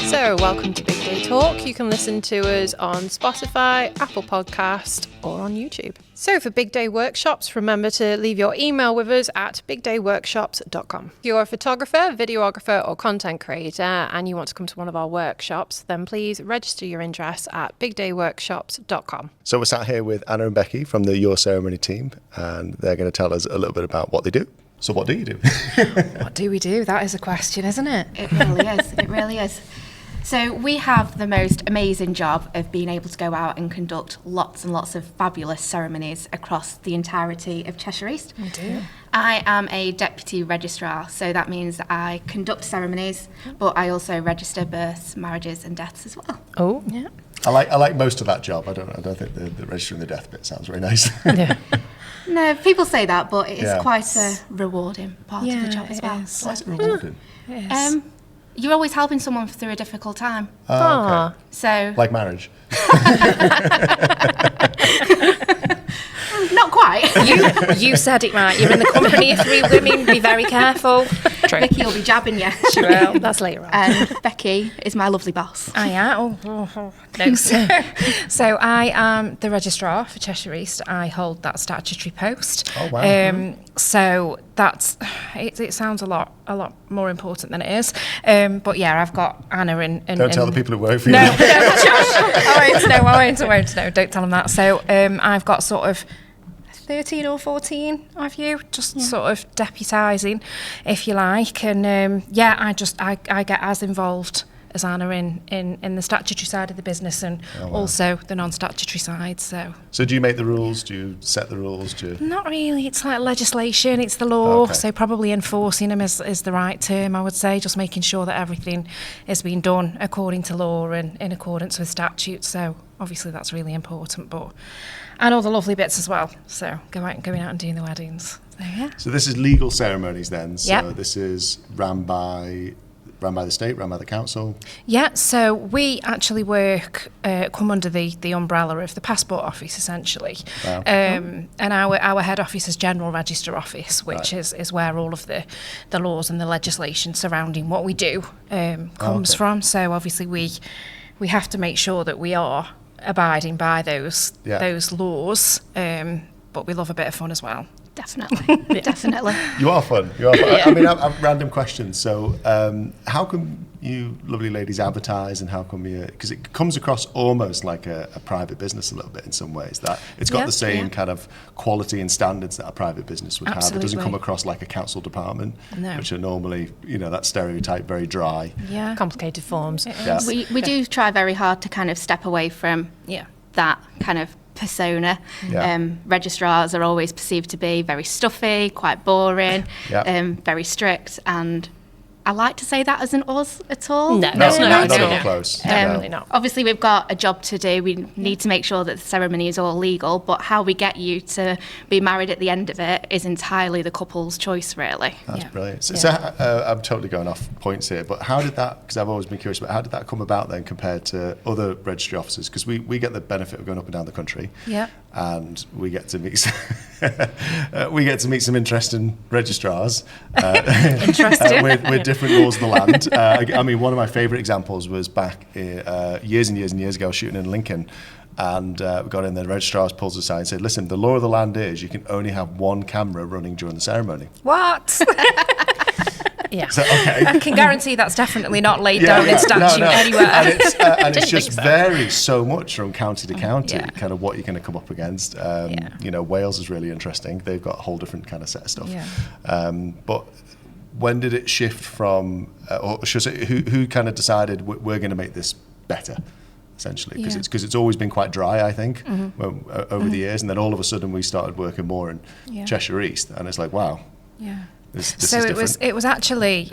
So, welcome to Big Day Talk. You can listen to us on Spotify, Apple Podcast, or on YouTube. So, for Big Day Workshops, remember to leave your email with us at bigdayworkshops.com. If you're a photographer, videographer, or content creator and you want to come to one of our workshops, then please register your interest at bigdayworkshops.com. So we're sat here with Anna and Becky from the Your Ceremony team, and they're going to tell us a little bit about what they do. So what do you do? What do we do? That is a question, isn't it? It really is. It really is. So we have the most amazing job of being able to go out and conduct lots and lots of fabulous ceremonies across the entirety of Cheshire East. We do. I am a deputy registrar, so that means that I conduct ceremonies, but I also register births, marriages and deaths as well. Oh, Yeah. I like most of that job. I don't think the registering the death bit sounds very nice. yeah. No, people say that, but it is Yeah. quite a rewarding part of the job as well. Why is it rewarding? It is. You're always helping someone through a difficult time. Oh, okay. So, Like marriage. not quite. You said it right. You're in the company of three women. Be very careful. True. Vicky will be jabbing you. She will. That's later on. And Becky is my lovely boss. I am. No. So I am the registrar for Cheshire East. I hold that statutory post. Oh, wow. So that's it. Sounds a lot more important than it is. But yeah, I've got Anna and Don't tell the people who work for you. No, I won't. No, don't tell them that. So I've got sort of 13 or 14 of you, just sort of deputising, if you like. And I get as involved as Anna in the statutory side of the business and also the non-statutory side. So do you make the rules? Do you set the rules? Do you... not really. It's like legislation. It's the law. Okay. So probably enforcing them is the right term, I would say. Just making sure that everything is being done according to law and in accordance with statute. So obviously that's really important. But and all the lovely bits as well. So going out and doing the weddings. So yeah. So this is legal ceremonies then. So Yep. this is ran by the state, ran by the council. Yeah, so we actually come under the umbrella of the Passport Office, essentially. Wow. And our head office is General Register Office, which is where all of the laws and the legislation surrounding what we do comes from. So obviously we have to make sure that we are abiding by those laws, but we love a bit of fun as well. Definitely. Definitely. You are fun. I mean, I've random questions. So, how come you lovely ladies advertise, and how come you? Because it comes across almost like a private business a little bit in some ways. That it's got the same kind of quality and standards that a private business would have. It doesn't come across like a council department, which are normally, that stereotype, very dry. Yeah, Complicated forms. Yeah. We do try very hard to kind of step away from that kind of persona. Yeah. Registrars are always perceived to be very stuffy, quite boring, very strict, and I like to say that isn't us at all. No, Not not even close. Definitely not. Obviously, we've got a job to do. We need to make sure that the ceremony is all legal, but how we get you to be married at the end of it is entirely the couple's choice, really. That's brilliant. So I'm totally going off points here, but how did that, because I've always been curious about how did that come about then compared to other registry officers? Because we get the benefit of going up and down the country, and we get to meet some interesting registrars with different laws of the land. I mean, one of my favourite examples was back years and years ago shooting in Lincoln. And we got in, the registrar pulls us aside and said, listen, the law of the land is you can only have one camera running during the ceremony. What? Yeah. So, okay. I can guarantee that's definitely not laid down in statute anywhere. And it's just varies so much from county to county, kind of what you're going to come up against. Wales is really interesting. They've got a whole different kind of set of stuff. Yeah. But when did it shift from, or should I say, who kind of decided we're going to make this better? Essentially, because it's always been quite dry, I think, over the years, and then all of a sudden we started working more in Cheshire East, and it's like, wow. Yeah. This So is it was actually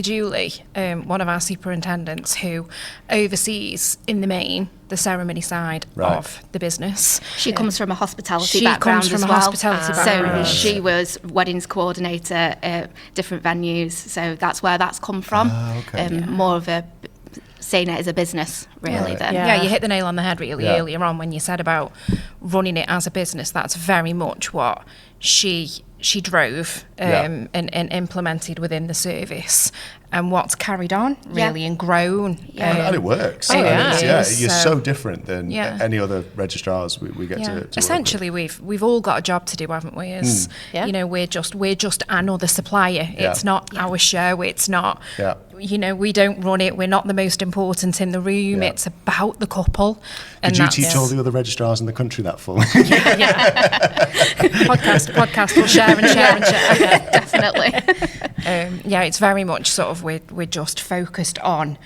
Julie, one of our superintendents, who oversees in the main the ceremony side of the business. She comes from a hospitality background as well. Background. So she was weddings coordinator at different venues. So that's where that's come from. More of a seeing it as a business, really. Then you hit the nail on the head really earlier on when you said about running it as a business. That's very much what she drove and implemented within the service, and what's carried on really and grown. And it works. You're so different than any other registrars we get to essentially we've all got a job to do, haven't we? As you know, we're just another supplier. It's not our show. It's not we don't run it. We're not the most important in the room. It's about the couple. Could you teach all the other registrars in the country that for me? Podcast will share and share. Definitely. It's very much sort of we're just focused on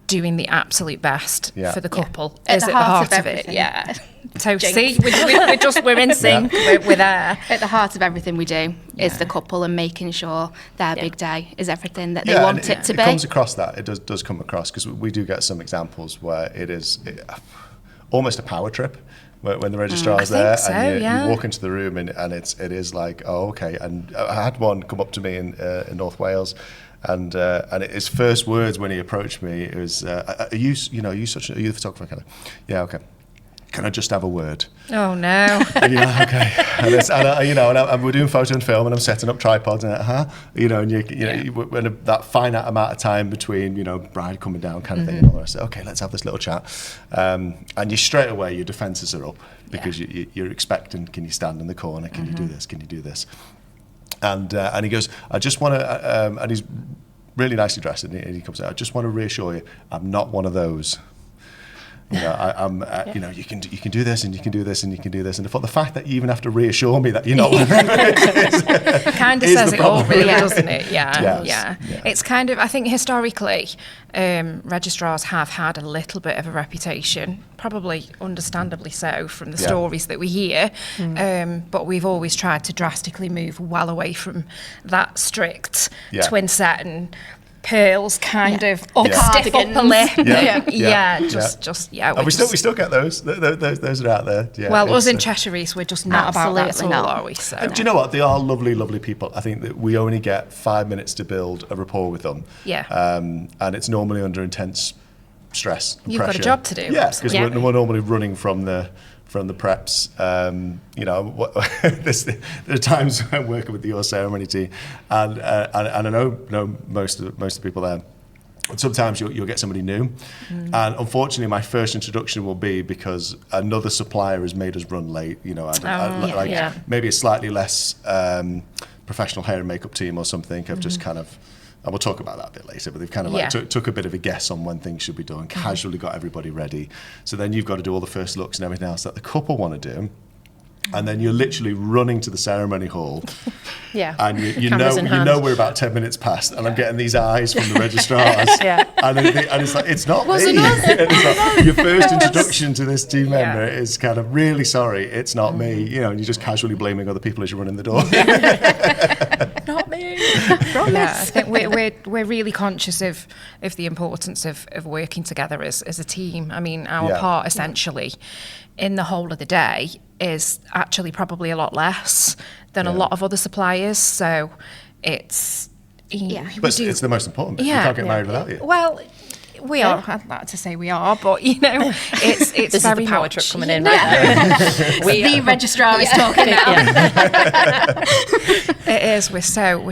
doing the absolute best for the couple. At Is the at the heart heart of of it? everything. Yeah. So see, we're in sync. We're there. At the heart of everything we do is the couple, and making sure their big day is everything that they want it to be. It comes across that. It does come across, because we do get some examples where it is almost a power trip. When the registrar's there, and you walk into the room, and it is like, oh, okay. And I had one come up to me in North Wales, and his first words when he approached me, it was, are you the photographer? Kind of, yeah, okay. Can I just have a word? Oh no! And you're like, okay, and we're doing photo and film, and I'm setting up tripods, and when that finite amount of time between bride coming down kind of thing, and all that, I said, okay, let's have this little chat, and you straight away your defences are up, because you're expecting, can you stand in the corner? Can you do this? Can you do this? And he goes, I just want to, and he's really nicely dressed, and he comes out, I just want to reassure you, I'm not one of those. I'm. You can do this, and you can do this, and you can do this. And I thought the fact that you even have to reassure me that you're not one of those kind of says it all, really, doesn't it? Yeah. It's kind of, I think historically, registrars have had a little bit of a reputation, probably understandably so from the stories that we hear. But we've always tried to drastically move well away from that strict twin set and pearls kind of stiff upper lip. And we still get those. Those are out there. Yeah, well, us in Cheshire East, we're just not about that at all, are we? So. Do you know what? They are lovely, lovely people. I think that we only get 5 minutes to build a rapport with them. Yeah. And it's normally under intense stress and You've pressure. got a job to do. Yeah, because we're normally running from the preps. There are times when I'm working with your ceremony team, and I know most of the people there. But sometimes you'll get somebody new, and unfortunately, my first introduction will be because another supplier has made us run late. Maybe a slightly less professional hair and makeup team or something have just kind of. And we'll talk about that a bit later, but they've kind of took a bit of a guess on when things should be done, casually got everybody ready. So then you've got to do all the first looks and everything else that the couple want to do. And then you're literally running to the ceremony hall. And you know we're about 10 minutes past, and I'm getting these eyes from the registrars. And it's like, it's not me. It's like, your first introduction to this team member is kind of, really sorry, it's not me. And you're just casually blaming other people as you're running the door. Not me. I think we're really conscious of the importance of working together as a team. I mean, our part essentially in the whole of the day is actually probably a lot less than a lot of other suppliers. So it's it's the most important bit. You can't get married without you. Well, we are. I'd like to say we are, but it's this very is the power much trip coming in. Right the registrar is talking now. It is. We're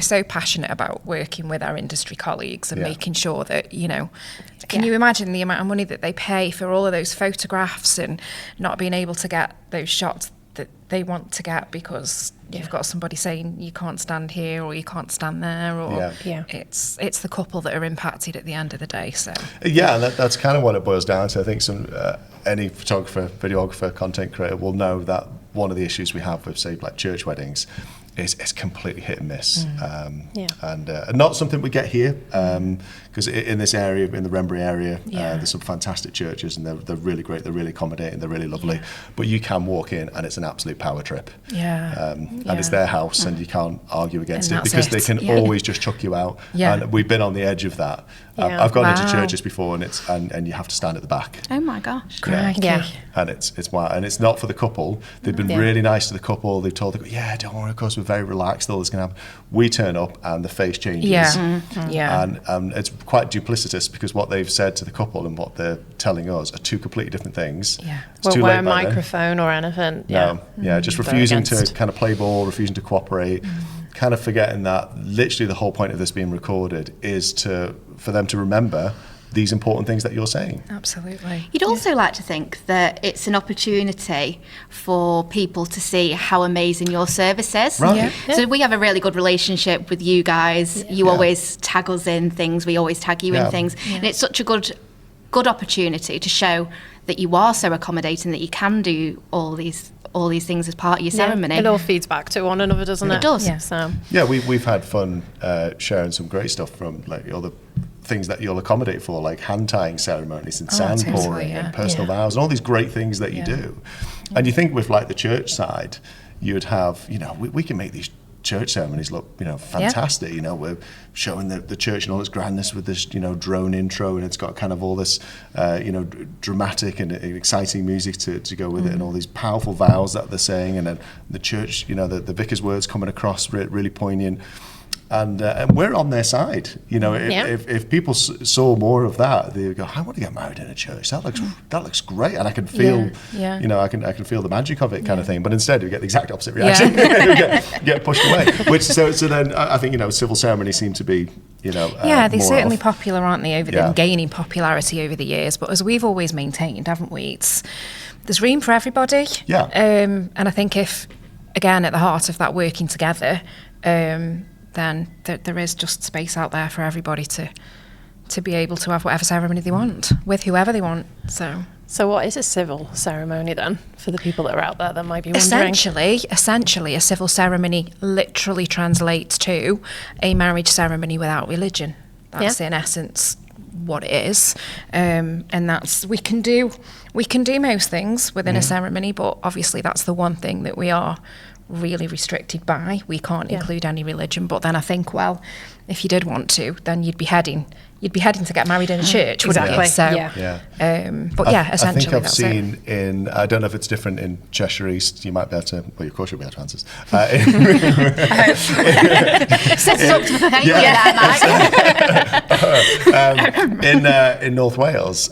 so passionate about working with our industry colleagues and making sure that Can you imagine the amount of money that they pay for all of those photographs and not being able to get those shots that they want to get because you've got somebody saying you can't stand here or you can't stand there, or it's the couple that are impacted at the end of the day. So and that's kind of what it boils down to. I think any photographer, videographer, content creator will know that one of the issues we have with, say, like church weddings is completely hit and miss, and not something we get here, because in this area, in the Wrenbury area, there's some fantastic churches, and they're really great, they're really accommodating, they're really lovely, but you can walk in and it's an absolute power trip, and it's their house, and you can't argue against it because they can always just chuck you out, and we've been on the edge of that. I've gone into churches before, and you have to stand at the back. Oh my gosh! And it's wild, and it's not for the couple. They've been really nice to the couple. They've told them, don't worry, of course we're very relaxed, all this can happen. We turn up and the face changes. And it's quite duplicitous because what they've said to the couple and what they're telling us are two completely different things. It's too wear late a by then. microphone or anything. Just refusing to kind of play ball, refusing to cooperate, kind of forgetting that literally the whole point of this being recorded is for them to remember these important things that you're saying. Absolutely. You'd also like to think that it's an opportunity for people to see how amazing your service is. Right. So we have a really good relationship with you guys. You always tag us in things. We always tag you in things. And it's such a good opportunity to show that you are so accommodating, that you can do all these things as part of your ceremony. It all feeds back to one another, doesn't it? It does. So. We've had fun sharing some great stuff from like all the things that you'll accommodate for, like hand tying ceremonies and sand pouring and personal vows and all these great things that you do. And you think with like the church side, you would have, we can make these church ceremonies look, fantastic. We're showing the church in all its grandness with this, drone intro, and it's got kind of all this, dramatic and exciting music to go with it, and all these powerful vows that they're saying, and then the church, the vicar's words coming across really poignant. And we're on their side, If people saw more of that, they would go, "I want to get married in a church. That looks great," and I can feel, I can feel the magic of it, kind of thing. But instead, we get the exact opposite reaction. get pushed away. So then I think civil ceremonies seem to be, they're certainly popular. popular, aren't they? Over them gaining popularity over the years. But as we've always maintained, haven't we? There's room for everybody. Yeah. And I think if, again, at the heart of that working together. Then there is just space out there for everybody to be able to have whatever ceremony they want with whoever they want. So what is a civil ceremony then, for the people that are out there that might be wondering? Essentially, a civil ceremony literally translates to a marriage ceremony without religion. That's in essence what it is, and that's we can do most things within a ceremony, but obviously that's the one thing that we are really restricted by. We can't include any religion. But then I think, well, if you did want to, then you'd be heading to get married in a church, wouldn't you? So, essentially, I think I've seen in, I don't know if it's different in Cheshire East. You might be able to. Well, of course you'll be able to answer this. Set it up to Mike. In North Wales,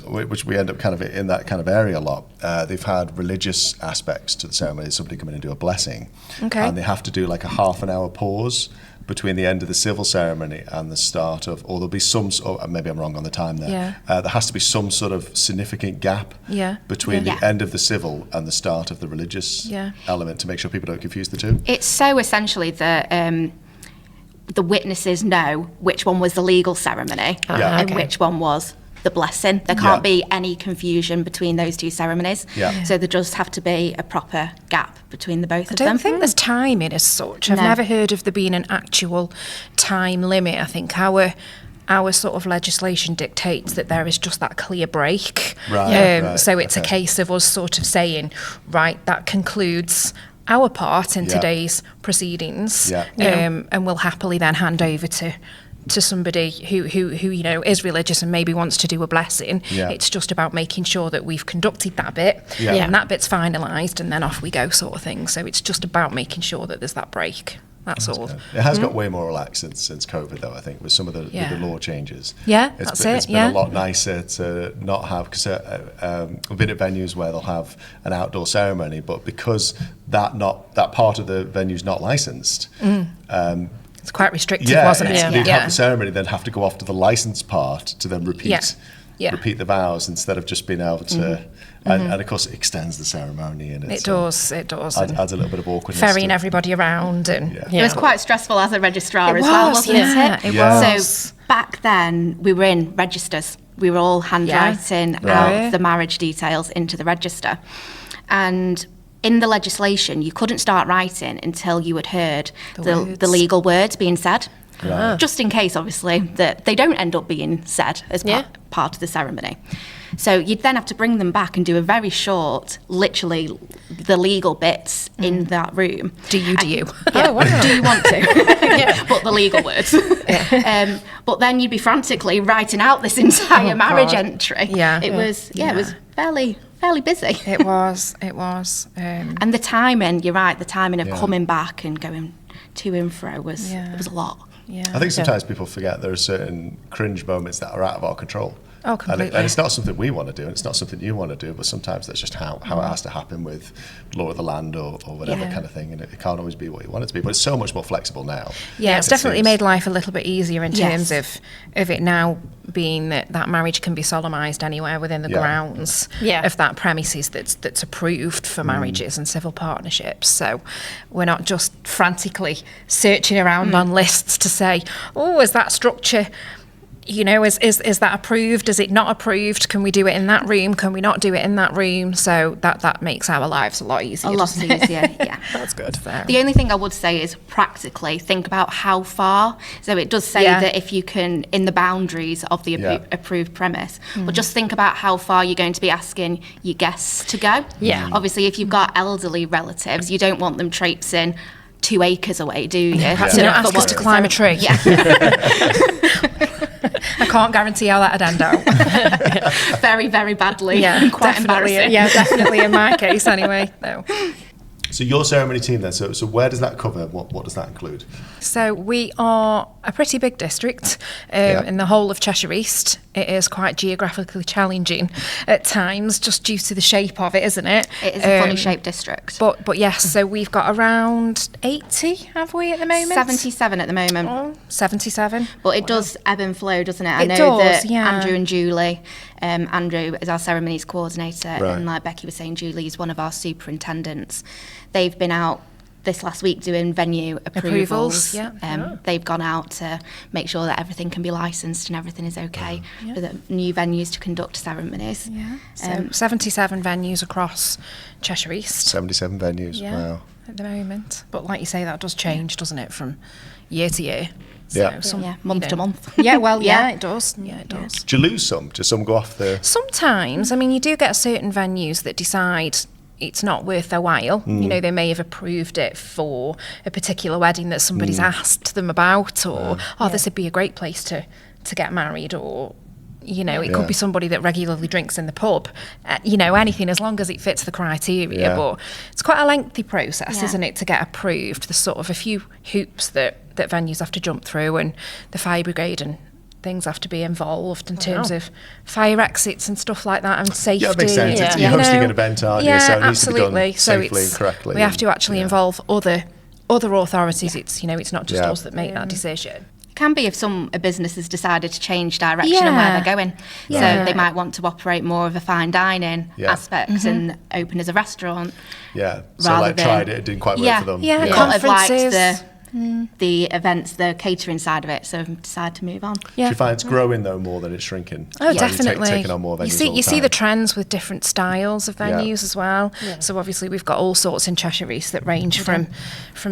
which we end up kind of in that kind of area a lot. They've had religious aspects to the ceremony. Somebody come in and do a blessing, and they have to do like a half an hour pause between the end of the civil ceremony and the start of, or there'll be some, maybe I'm wrong on the time there. There has to be some sort of significant gap between the end of the civil and the start of the religious element to make sure people don't confuse the two. It's so essentially that the witnesses know which one was the legal ceremony and which one was the blessing. There can't be any confusion between those two ceremonies. So there does have to be a proper gap between the both of them. I don't think there's timing as such. I've never heard of there being an actual time limit. I think our sort of legislation dictates that there is just that clear break. So it's a case of us sort of saying, right, that concludes our part in today's proceedings, and we'll happily then hand over to somebody who is religious and maybe wants to do a blessing. It's just about making sure that we've conducted that bit and that bit's finalised, and then off we go, sort of thing. So it's just about making sure that there's that break. That's all. Good. It has got way more relaxed since COVID, though, I think, with some of the law changes. It's been a lot nicer to not have, because I've been at venues where they'll have an outdoor ceremony, but because that part of the venue's not licensed, it's quite restrictive, wasn't it? They'd have the ceremony, then have to go off to the licensed part to then repeat the vows instead of just being able to. And of course, it extends the ceremony, and it does. Adds a little bit of awkwardness. Ferrying everybody around, and it was quite stressful as a registrar as well, wasn't it? It was. So back then, we were in registers. We were all handwriting out the marriage details into the register, and in the legislation, you couldn't start writing until you had heard the legal words being said. Just in case, obviously, that they don't end up being said as part of the ceremony. So you'd then have to bring them back and do a very short, literally the legal bits in that room. Do you? Yeah. Oh, wow. Do you want to? But the legal words. But then you'd be frantically writing out this entire marriage entry. Yeah. It was fairly busy. It was. And the timing, you're right, the timing of coming back and going to and fro was a lot. Yeah. I think sometimes people forget there are certain cringe moments that are out of our control. Oh, completely. And it's not something we want to do, and it's not something you want to do, but sometimes that's just how it has to happen with law of the land or whatever kind of thing, and it can't always be what you want it to be, but it's so much more flexible now. Yeah, it's definitely made life a little bit easier in terms of it now being that marriage can be solemnised anywhere within the grounds of that premises that's approved for marriages and civil partnerships. So we're not just frantically searching around on lists to say, oh, is that structure, you know, is that approved? Is it not approved? Can we do it in that room? Can we not do it in that room? So that makes our lives a lot easier. A lot easier, yeah. That's good. So. The only thing I would say is practically think about how far. So it does say that if you can, in the boundaries of the approved premise, but just think about how far you're going to be asking your guests to go. Yeah. Obviously, if you've got elderly relatives, you don't want them traipsing 2 acres away, do you? Perhaps you don't ask us to climb a tree. Yeah. I can't guarantee how that'd end out. Very, very badly. Yeah, quite embarrassing. Yeah, definitely in my case anyway. No. So your ceremony team then, so where does that cover? What does that include? So we are a pretty big district in the whole of Cheshire East. It is quite geographically challenging at times, just due to the shape of it, isn't it? It is a funny shaped district. But yes, so we've got around 80, have we, at the moment? 77 at the moment. Oh, 77. But it does ebb and flow, doesn't it? I know does, that Andrew and Julie, Andrew is our ceremonies coordinator, and like Becky was saying, Julie is one of our superintendents. They've been out this last week doing venue approvals. They've gone out to make sure that everything can be licensed and everything is okay for the new venues to conduct ceremonies. So 77 venues across Cheshire East. 77 venues, wow. At the moment. But like you say, that does change, doesn't it, from year to year? So month to month. Yeah, well, it does. Yeah, it does. Do you lose some? Do some go off the... Sometimes. I mean, you do get certain venues that decide it's not worth their while. You know, they may have approved it for a particular wedding that somebody's asked them about, or this would be a great place to get married, or you know, it could be somebody that regularly drinks in the pub. You know, anything as long as it fits the criteria. But it's quite a lengthy process, isn't it, to get approved? There's sort of a few hoops that venues have to jump through, and the fire brigade and things have to be involved in terms of fire exits and stuff like that, and safety. Yeah, it makes sense. Yeah. You're hosting an event, aren't you? So it needs to be done safely and correctly. We have to actually involve other authorities. It's, you know, it's not just us that make that decision. It can be if a business has decided to change direction and where they're going. So they might want to operate more of a fine dining aspect and open as a restaurant. Yeah, so like tried it didn't quite work for them. Yeah, conferences. The events, the catering side of it, so decide to move on. Do you find it's growing though more than it's shrinking? Oh, definitely. Taking on more venues you see the trends with different styles of venues as well. So obviously we've got all sorts in Cheshire East that range from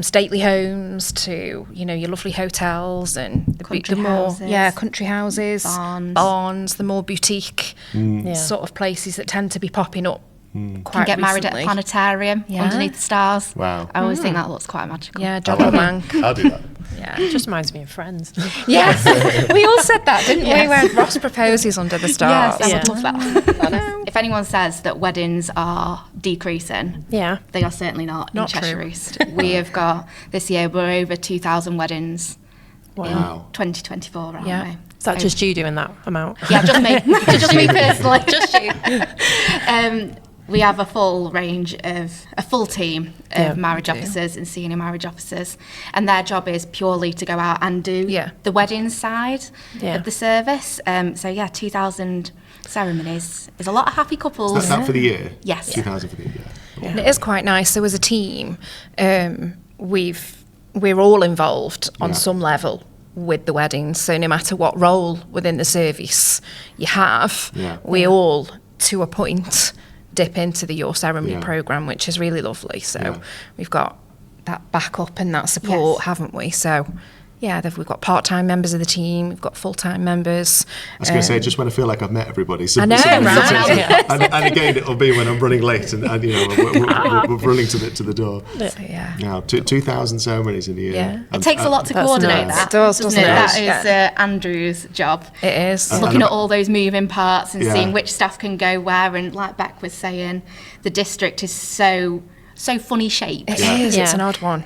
stately homes to, you know, your lovely hotels and country houses, barns, the more boutique sort of places that tend to be popping up. Can get married at a planetarium underneath the stars. Wow. I always think that looks quite magical. Yeah, Jodel Bank. I'll do that. Yeah, it just reminds me of Friends. Yes, we all said that, didn't we? When Ross proposes under the stars. Yes, I would love that. I know. If anyone says that weddings are decreasing, they are certainly not in Cheshire East. We have got, this year, we're over 2,000 weddings in 2024, aren't we? Is that just you doing that amount? Yeah, just me. Just me personally. Just you. We have a full team of marriage officers and senior marriage officers, and their job is purely to go out and do the wedding side of the service. 2,000 ceremonies is a lot of happy couples. Is that for the year? Yes. 2,000 for the year. Yeah. And it is quite nice. So as a team, we're all involved on some level with the weddings. So no matter what role within the service you have, we all, to a point, dip into the Your Ceremony programme, which is really lovely. So we've got that backup and that support, haven't we? So we've got part-time members of the team, we've got full-time members. I was going to say, just when I feel like I've met everybody. I know, right? And again, it'll be when I'm running late and we're running to the door. So, yeah. Now, 2,000 ceremonies in a year. Yeah. It takes a lot to coordinate that. It does, doesn't it? That is Andrew's job. It is. Looking at all those moving parts and seeing which staff can go where. And like Beck was saying, the district is so funny shaped. It is. It's an odd one.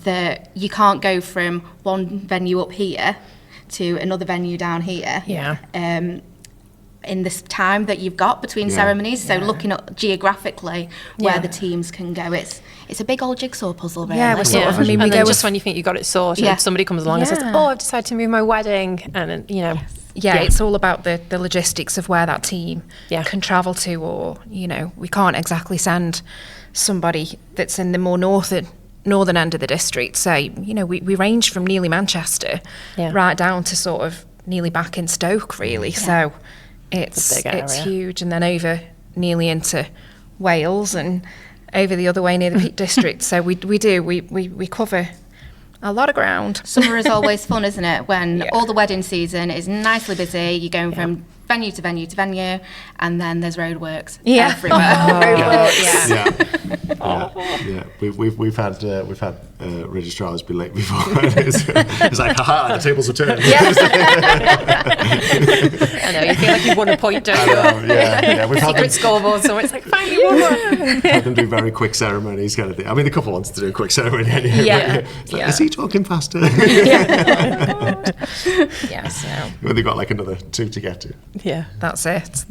That you can't go from one venue up here to another venue down here. Yeah. In this time that you've got between ceremonies, so looking at geographically where the teams can go, it's a big old jigsaw puzzle, really. Yeah, we're sort of. I mean, we and go then just when you think you got it sorted, somebody comes along and says, "Oh, I've decided to move my wedding," and it's all about the logistics of where that team can travel to, or we can't exactly send somebody that's in the more northern end of the district. So we range from nearly Manchester right down to sort of nearly back in Stoke, really. So it's huge, and then over nearly into Wales and over the other way near the Peak District. So we cover a lot of ground. Summer is always fun, isn't it? When all the wedding season is nicely busy, you're going from venue to venue to venue, and then there's roadworks everywhere. We've had registrars be late before. It's like, haha, the tables are turned. I know, you feel like you've won a point, don't you? We've had Secret scoreboard, so it's like, finally won one. Had them do very quick ceremonies kind of thing. I mean, the couple wants to do a quick ceremony anyway. Is he talking faster? Well, they've got like another 2 to get to. Yeah. That's it.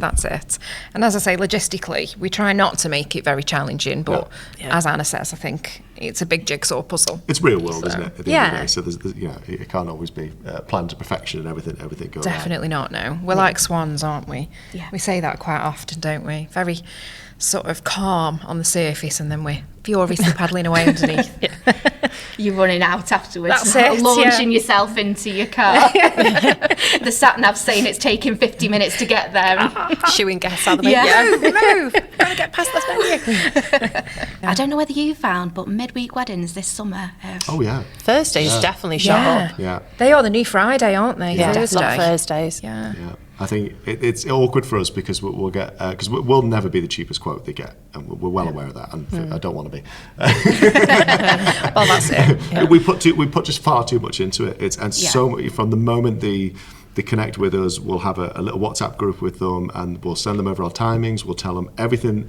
And as I say, logistically, we try not to make it very challenging, but as Anna says, I think it's a big jigsaw puzzle. It's real world, isn't it? At the end of the day. So there's it can't always be planned to perfection and everything goes Definitely not, no. We're like swans, aren't we? Yeah. We say that quite often, don't we? Very sort of calm on the surface, and then we're furiously paddling away underneath. You're running out afterwards. That's it, launching yourself into your car. The sat-nav saying it's taking 50 minutes to get there. Shooing guests out of the venue. Move! Gotta get past this venue. I don't know whether you found, but midweek weddings this summer. Thursdays definitely shot up. Yeah. They are the new Friday, aren't they? Yeah, Thursdays. Yeah. I think it's awkward for us because we'll get because we'll never be the cheapest quote they get, and we're well aware of that. And I don't want to be. Well, that's it. Yeah. We put just far too much into it. So much from the moment they connect with us, we'll have a little WhatsApp group with them, and we'll send them over our timings. We'll tell them everything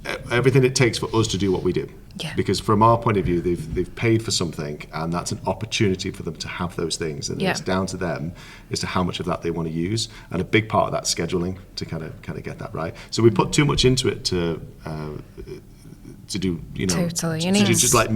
it takes for us to do what we do. Yeah. Because from our point of view, they've paid for something, and that's an opportunity for them to have those things, and it's down to them as to how much of that they want to use. And a big part of that's scheduling to kind of get that right. So we put too much into it to do, totally. to just like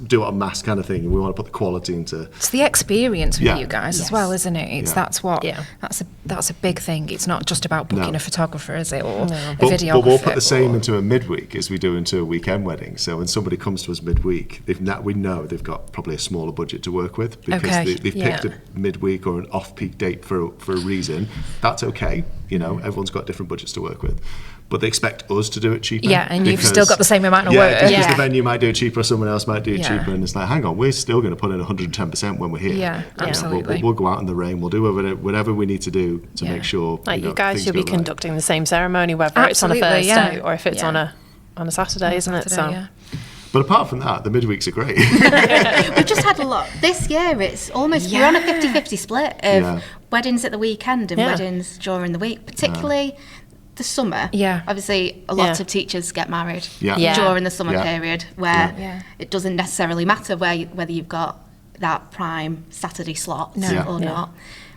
do it on mass kind of thing. We want to put the quality into. It's the experience with you guys as well, isn't it? That's a big thing. It's not just about booking a photographer, is it, or a videographer? But we'll put the same into a midweek as we do into a weekend wedding. So when somebody comes to us midweek, we know they've got probably a smaller budget to work with because they've picked a midweek or an off-peak date for a reason. That's okay. Everyone's got different budgets to work with. But they expect us to do it cheaper. Yeah, and you've still got the same amount of work. Because the venue might do it cheaper, or someone else might do it cheaper, and it's like, hang on, we're still going to put in 110% when we're here. Yeah, absolutely. We'll go out in the rain. We'll do whatever we need to do to make sure. Like you guys should be conducting the same ceremony, whether it's on a Thursday or if it's on a Saturday, isn't it? So. But apart from that, the midweeks are great. We've just had a lot. This year, it's almost, we're on a 50-50 split of weddings at the weekend and weddings during the week, particularly the summer. Yeah. Obviously, a lot of teachers get married during the summer period where it doesn't necessarily matter whether you've got that prime Saturday slot or not.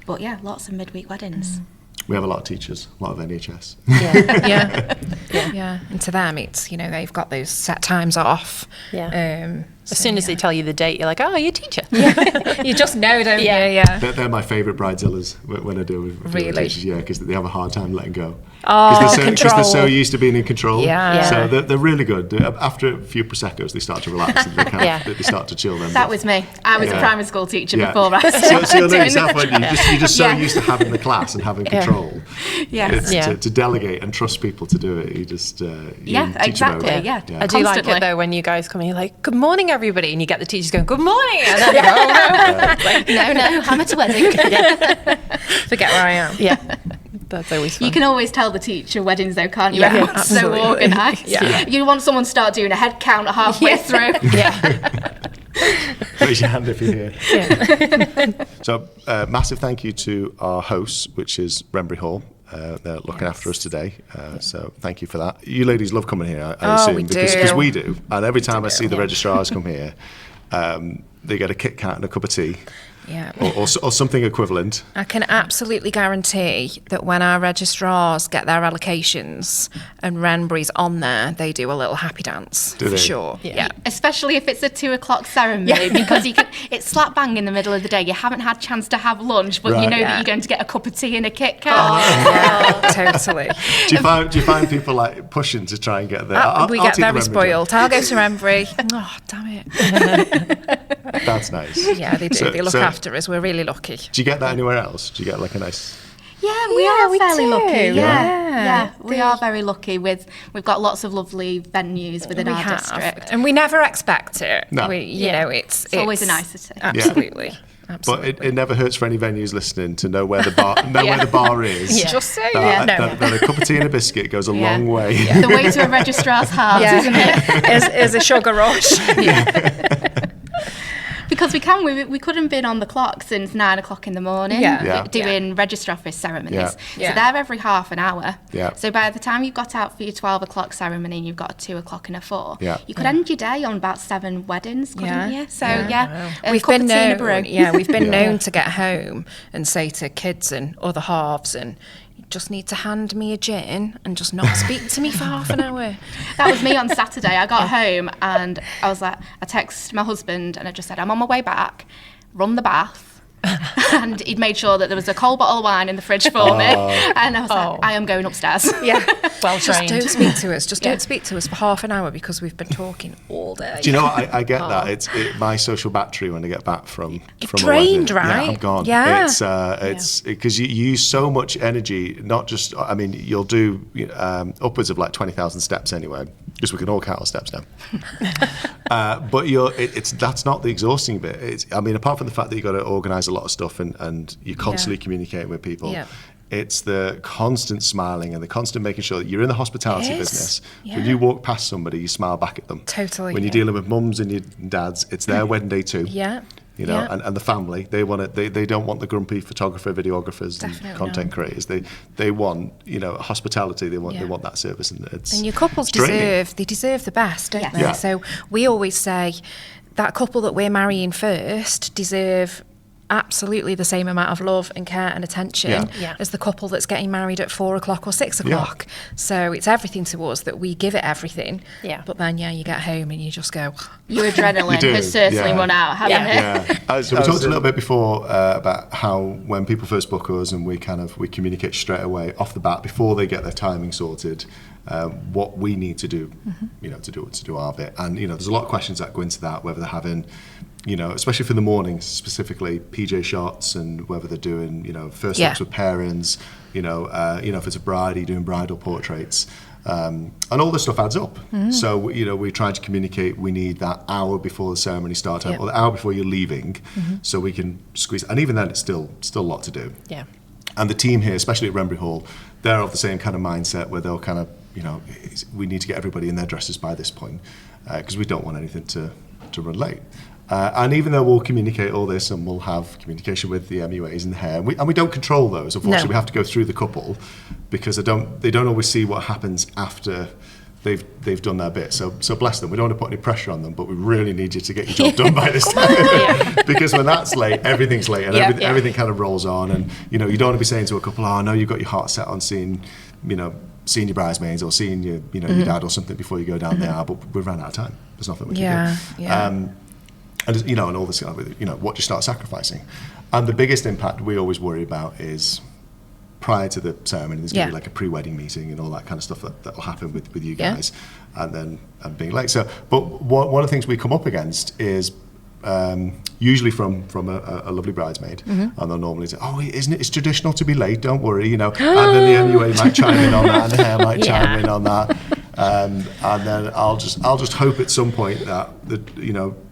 But lots of midweek weddings. We have a lot of teachers, a lot of NHS. Yeah. And to them, it's, they've got those set times off. Yeah. As soon as they tell you the date, you're like, oh, you're a teacher. You just know, don't you? Yeah. They're my favourite bridezillas when I do with teachers, because they have a hard time letting go. Because they're so used to being in control. Yeah. So they're really good. After a few Prosecco's, they start to relax and they start to chill. That was me. I was a primary school teacher before I started so you'll know yourself, when you're just so used to having the class and having control. To delegate and trust people to do it. You just exactly. I do like it though when you guys come in, you're like, good morning everybody, and you get the teachers going, good morning, and then you go, oh, no. No, amateur wedding. Forget where I am. Yeah. That's always fun. You can always tell the teacher weddings though, can't you? Yeah, Everyone's so absolutely. organised. Yeah. You want someone to start doing a head count halfway through. Yeah. Raise your hand if you're here. Yeah. So, massive thank you to our hosts, which is Wrenbury Hall. They're looking after us today. So thank you for that. You ladies love coming here, I assume, we because do. we do. And every time I see the registrars come here, they get a Kit Kat and a cup of tea. Yeah. Or something equivalent. I can absolutely guarantee that when our registrars get their allocations and Wrenbury's on there, they do a little happy dance Do for they? sure. Yeah. Especially if it's a 2:00 ceremony, because it's slap bang in the middle of the day. You haven't had a chance to have lunch, but you Right. know Yeah. that you're going to get a cup of tea and a Kit Kat. Yeah, totally. Do you find people like pushing to try and get there? We get very spoiled. I'll go to Wrenbury. Oh, damn it. That's nice. Yeah, they do. So- they look so- after us. We're really lucky. Do you get that anywhere else? Do you get like a nice... Yeah, we are we fairly do. lucky. Yeah. We are very lucky. We've got lots of lovely venues within our district. And we never expect it. No. You know, it's always a nicety. Absolutely. But Absolutely. it never hurts for any venues listening to know where the bar where the bar is. Yeah. Just say That, no. that a cup of tea and a biscuit goes a long way. The way to a registrar's heart, isn't it? is a sugar rush. Because we could have been on the clock since 9:00 in the morning doing register office ceremonies. Yeah. Yeah. So they're every half an hour. Yeah. So by the time you've got out for your 12:00 ceremony and you've got a 2:00 and a 4, Yeah. you could end your day on about 7 weddings, couldn't Yeah. you? So Yeah. a We've cup been of tea and a known, brew. we've been Yeah. known to get home and say to kids and other halves, and you just need to hand me a gin and just not speak to me for half an hour. That was me on Saturday. I got home and I was like, I texted my husband and I just said, I'm on my way back, run the bath. And he'd made sure that there was a cold bottle of wine in the fridge for me. And I was like, I am going upstairs. Yeah. Well Just trained. don't speak to us. Just don't speak to us for half an hour because we've been talking all day. Do you know what? I get that. It's my social battery when I get back from a drained, wedding. right? Yeah, I'm gone. Yeah. It's because you use so much energy. Not just. I mean, you'll do upwards of like 20,000 steps anyway, because we can all count our steps now. But that's not the exhausting bit. I mean, apart from the fact that you've got to organise a lot of stuff and you're constantly communicating with people. Yeah. It's the constant smiling and the constant making sure that you're in the hospitality It is. business. Yeah. When you walk past somebody, you smile back at them. Totally, When you're yeah. dealing with mums and your dads, it's their wedding day too. Yeah. You know, Yeah. and the family, they want it. They don't want the grumpy photographer, videographers, Definitely and content creators. They want hospitality. They want that service, and it's And your couples draining. deserve the best, don't they? Yeah. So we always say that couple that we're marrying first deserve absolutely the same amount of love and care and attention Yeah. as the couple that's getting married at 4 o'clock or 6 o'clock. So it's everything to us that we give it everything. Yeah. But then, you get home and you just go, Your adrenaline You do, has certainly yeah. run out, haven't it? Yeah. So we talked a little bit before about how when people first book us and we communicate straight away off the bat before they get their timing sorted, what we need to do, to do our bit. And there's a lot of questions that go into that, whether they're having, especially for the mornings specifically, PJ shots, and whether they're doing, first looks with parents, if it's a bride, you're doing bridal portraits. And all this stuff adds up. So, we're trying to communicate, we need that hour before the ceremony starts, or the hour before you're leaving, so we can squeeze. And even then, it's still a lot to do. Yeah. And the team here, especially at Wrenbury Hall, they're of the same kind of mindset where they'll kind of, we need to get everybody in their dresses by this point, because we don't want anything to run late. And even though we'll communicate all this and we'll have communication with the MUAs and the hair, and we don't control those, unfortunately, No. we have to go through the couple because they don't always see what happens after they've done their bit. So bless them. We don't want to put any pressure on them, but we really need you to get your job done by this time. Because when that's late, everything's late, and everything kind of rolls on. And you don't want to be saying to a couple, "Oh, no, you've got your heart set on seeing your bridesmaids or seeing your dad or something before you go down the aisle." But we've run out of time. There's nothing we can do. And all this, what you start sacrificing. And the biggest impact we always worry about is prior to the ceremony, there's going to be like a pre-wedding meeting and all that kind of stuff that'll happen with you guys, and being late. So, but one of the things we come up against is usually from a lovely bridesmaid, and they'll normally say, "Oh, isn't it? It's traditional to be late. Don't worry, And then the MUA might chime in on that, and the hair might chime in on that. And then I'll just hope at some point that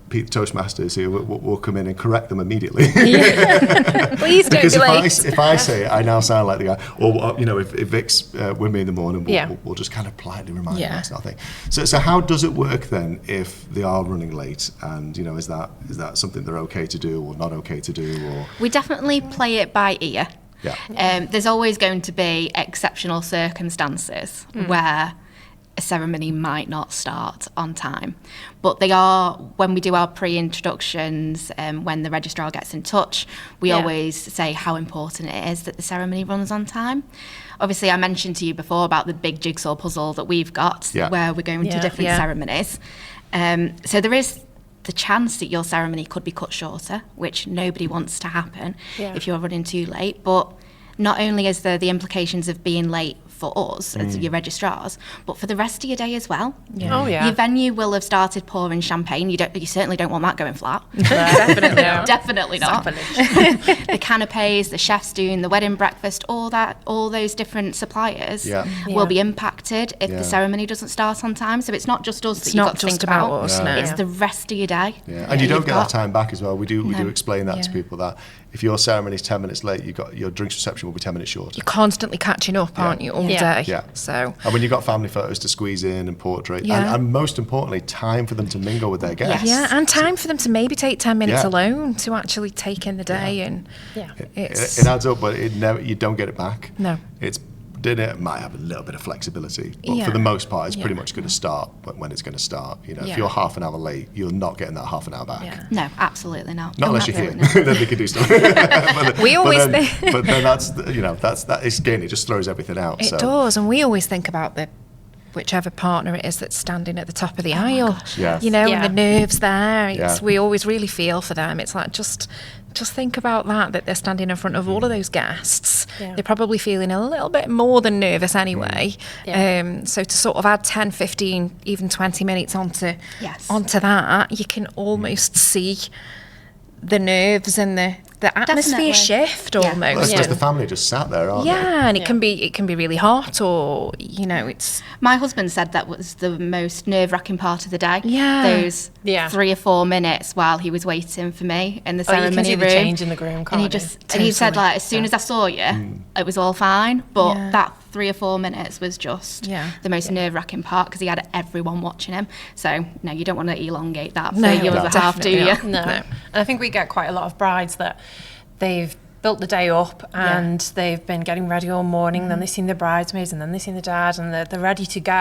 Pete Toastmasters who will come in and correct them immediately. Please don't because be late. if I say it, I now sound like the guy. Or if Vic's with me in the morning, we'll just kind of politely remind them that's nothing. So how does it work then if they are running late? And is that something they're okay to do or not okay to do? Or we definitely play it by ear. Yeah. There's always going to be exceptional circumstances where a ceremony might not start on time. But they are, when we do our pre-introductions, when the registrar gets in touch, we always say how important it is that the ceremony runs on time. Obviously, I mentioned to you before about the big jigsaw puzzle that we've got, where we're going to different ceremonies. So there is the chance that your ceremony could be cut shorter, which nobody wants to happen if you're running too late. But not only is there the implications of being late for us as your registrars, but for the rest of your day as well. Your venue will have started pouring champagne. You certainly don't want that going flat. No, definitely not. Definitely not. The canapes, the chefs doing the wedding breakfast, all those different suppliers will be impacted if the ceremony doesn't start on time. So it's not just us that you've got to think about. Us, no. It's the rest of your day. And you don't get that time back as well. We do explain that to people, that if your ceremony is 10 minutes late, your drinks reception will be 10 minutes short. You're constantly catching up, aren't you, all day? Yeah. So. And when you've got family photos to squeeze in and portrait, and most importantly, time for them to mingle with their guests. Yeah, and time for them to maybe take 10 minutes alone to actually take in the day. And it adds up, but you don't get it back. No. It might have a little bit of flexibility, but for the most part, it's pretty much going to start when it's going to start. If you're half an hour late, you're not getting that half an hour back. Yeah. No, absolutely not. Not unless you're here, then they can do stuff. We always think. But then it just throws everything out. It does, and we always think about whichever partner it is that's standing at the top of the aisle. Yes. And the nerves there. We always really feel for them. It's like just think about that they're standing in front of all of those guests. They're probably feeling a little bit more than nervous anyway. So to sort of add 10, 15, even 20 minutes onto that, you can almost see the nerves and the atmosphere shift almost. Well, it's because the family just sat there, aren't they? And it can be really hot, or it's. My husband said that was the most nerve-wracking part of the day. Those 3 or 4 minutes while he was waiting for me in the ceremony you can see room. The change in the groom, can't and he said, like, as soon as I saw you, it was all fine. But that 3 or 4 minutes was just the most nerve-wracking part, because he had everyone watching him. So no, you don't want to elongate that for your other half, do you? No. And I think we get quite a lot of brides that they've built the day up and they've been getting ready all morning, then they've seen the bridesmaids and then they've seen the dad and they're ready to go,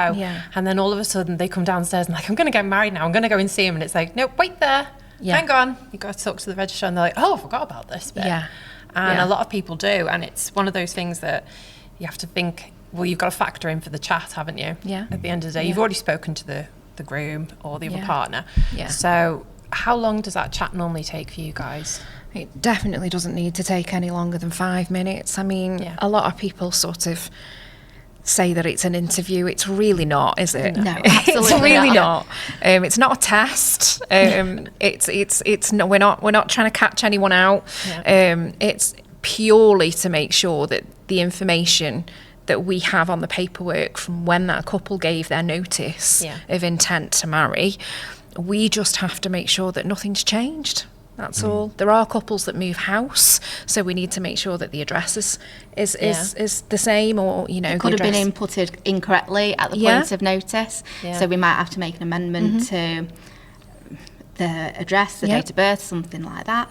and then all of a sudden they come downstairs and like, I'm going to get married now, I'm going to go and see him, and it's like, no, wait there, hang on, you've got to talk to the registrar, and they're like, oh, I forgot about this bit. And a lot of people do, and it's one of those things that you have to think, well, you've got to factor in for the chat, haven't you? At the end of the day, you've already spoken to the groom or the other partner. So how long does that chat normally take for you guys? It definitely doesn't need to take any longer than 5 minutes. I mean, a lot of people sort of say that it's an interview. It's really not, is it? No, absolutely it's really not. It's not a test. It's no, we're not trying to catch anyone out. It's purely to make sure that the information that we have on the paperwork from when that couple gave their notice of intent to marry, we just have to make sure that nothing's changed. That's all. There are couples that move house, so we need to make sure that the address is the same, or it could have been inputted incorrectly at the point of notice. So we might have to make an amendment to the address, the date of birth, something like that.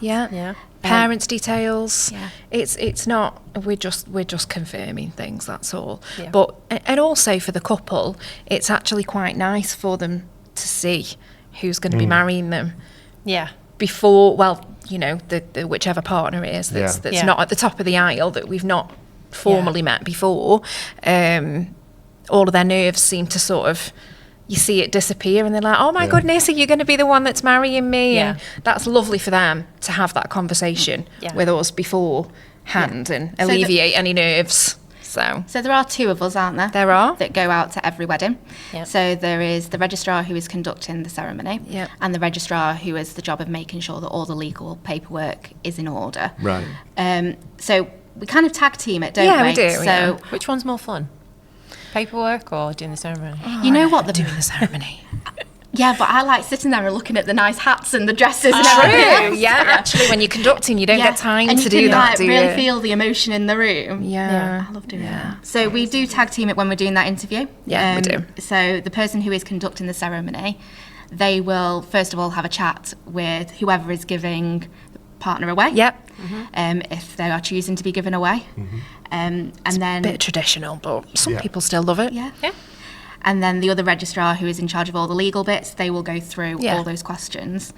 Parents' details. It's not. We're just confirming things. That's all. But and also for the couple, it's actually quite nice for them to see who's going to be marrying them. Before, the whichever partner it is that's not at the top of the aisle, that we've not formally met before, all of their nerves seem to sort of, you see it disappear, and they're like, oh my goodness, are you going to be the one that's marrying me? And that's lovely for them to have that conversation with us beforehand and alleviate any nerves. So there are 2 of us, aren't there? There are. That go out to every wedding. So there is the registrar who is conducting the ceremony, and the registrar who has the job of making sure that all the legal paperwork is in order. Right. So we kind of tag team it, don't we? We do. So which one's more fun? Paperwork or doing the ceremony? You know what? Doing the ceremony. Yeah, but I like sitting there and looking at the nice hats and the dresses and True. everything. Yeah, actually, when you're conducting, you don't get time to do that, do you? And you can really feel the emotion in the room. Yeah. I love doing that. So we do tag team it when we're doing that interview. Yeah, we do. So the person who is conducting the ceremony, they will first of all have a chat with whoever is giving the partner away. Yep. If they are choosing to be given away. And then A bit traditional, but some people still love it. Yeah. And then the other registrar who is in charge of all the legal bits, they will go through all those questions.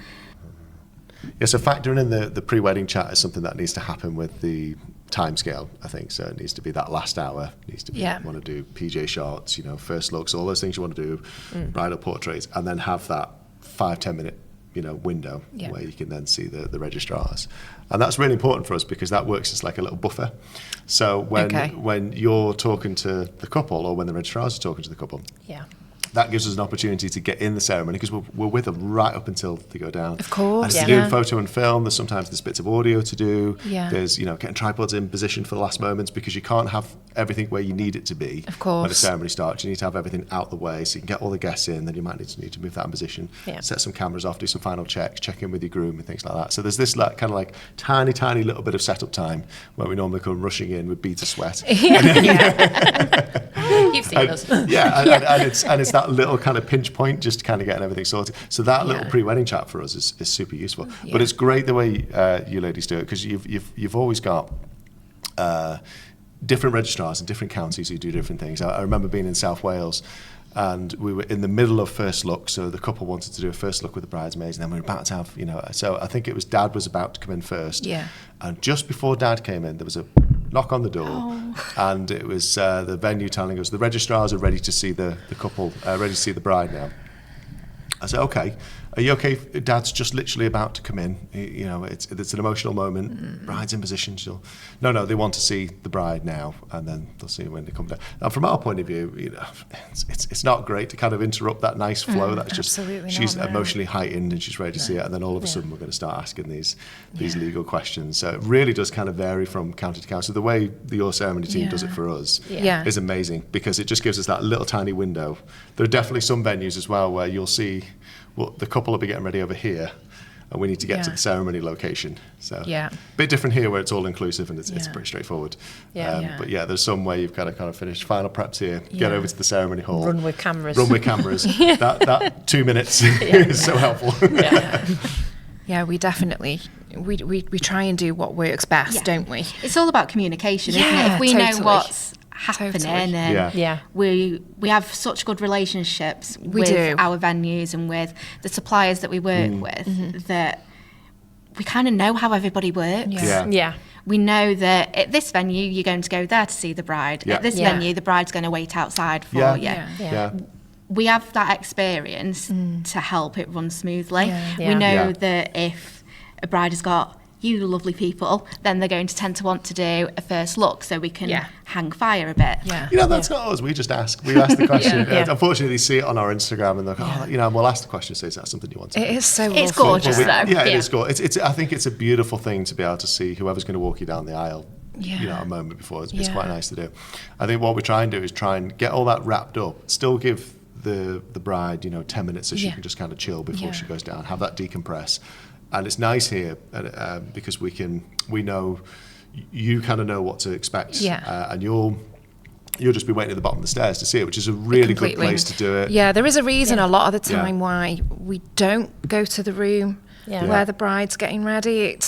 Yeah, so factoring in the pre-wedding chat is something that needs to happen with the timescale, I think. So it needs to be that last hour. It needs to be, you want to do PJ shots, first looks, all those things you want to do, bridal portraits, and then have that 5-10 minute window where you can then see the registrars. And that's really important for us because that works as like a little buffer. So when you're talking to the couple or when the registrars are talking to the couple, that gives us an opportunity to get in the ceremony because we're with them right up until they go down. Of course. And to do photo and film, there's bits of audio to do. Yeah. There's, getting tripods in position for the last moments because you can't have everything where you need it to be. Of course. When the ceremony starts, you need to have everything out the way so you can get all the guests in, then you might need to move that in position, set some cameras off, do some final checks, check in with your groom and things like that. So there's this kind of like tiny little bit of setup time where we normally come rushing in with beads of sweat. You've seen us. And it's that little kind of pinch point, just kind of getting everything sorted. So that little pre-wedding chat for us is super useful. Yeah. But it's great the way you ladies do it because you've always got different registrars in different counties who do different things. I remember being in South Wales. And we were in the middle of first look, so the couple wanted to do a first look with the bridesmaids, and then we were about to have, so I think it was Dad was about to come in first. Yeah. And just before Dad came in, there was a knock on the door, and it was the venue telling us the registrars are ready to see the couple, ready to see the bride now. I said, okay, are you okay? Dad's just literally about to come in. It's an emotional moment. Bride's in position. No, they want to see the bride now, and then they'll see when they come down. And from our point of view, it's not great to kind of interrupt that nice flow. That's just she's emotionally heightened and she's ready to see it, and then all of a sudden we're going to start asking these legal questions. So it really does kind of vary from county to county. So the way your ceremony team does it for us is amazing because it just gives us that little tiny window. There are definitely some venues as well where you'll see. Well, the couple will be getting ready over here, and we need to get to the ceremony location. So, a bit different here where it's all inclusive and it's pretty straightforward. But there's some way you've got to kind of finish final preps here, get over to the ceremony hall, run with cameras. That 2 minutes is so helpful. We definitely we try and do what works best, don't we? It's all about communication, isn't it? If we know what's happening and we have such good relationships with our venues and with the suppliers that we work with that we kind of know how everybody works. We know that at this venue you're going to go there to see the bride. At this venue the bride's going to wait outside for you. We have that experience to help it run smoothly. We know that if a bride has got you lovely people, then they're going to tend to want to do a first look so we can hang fire a bit. That's not us. We just ask. We ask the question. Unfortunately, they see it on our Instagram and they're like, and we'll ask the question, so is that something you want to do? It is so It's gorgeous, though. It is gorgeous. I think it's a beautiful thing to be able to see whoever's going to walk you down the aisle, a moment before. It's quite nice to do. I think what we try and do is try and get all that wrapped up, still give the bride, 10 minutes so she can just kind of chill before she goes down, have that decompress. And it's nice here because we know you kind of know what to expect, and you'll just be waiting at the bottom of the stairs to see it, which is a really good place to do it. Yeah, there is a reason a lot of the time why we don't go to the room where the bride's getting ready.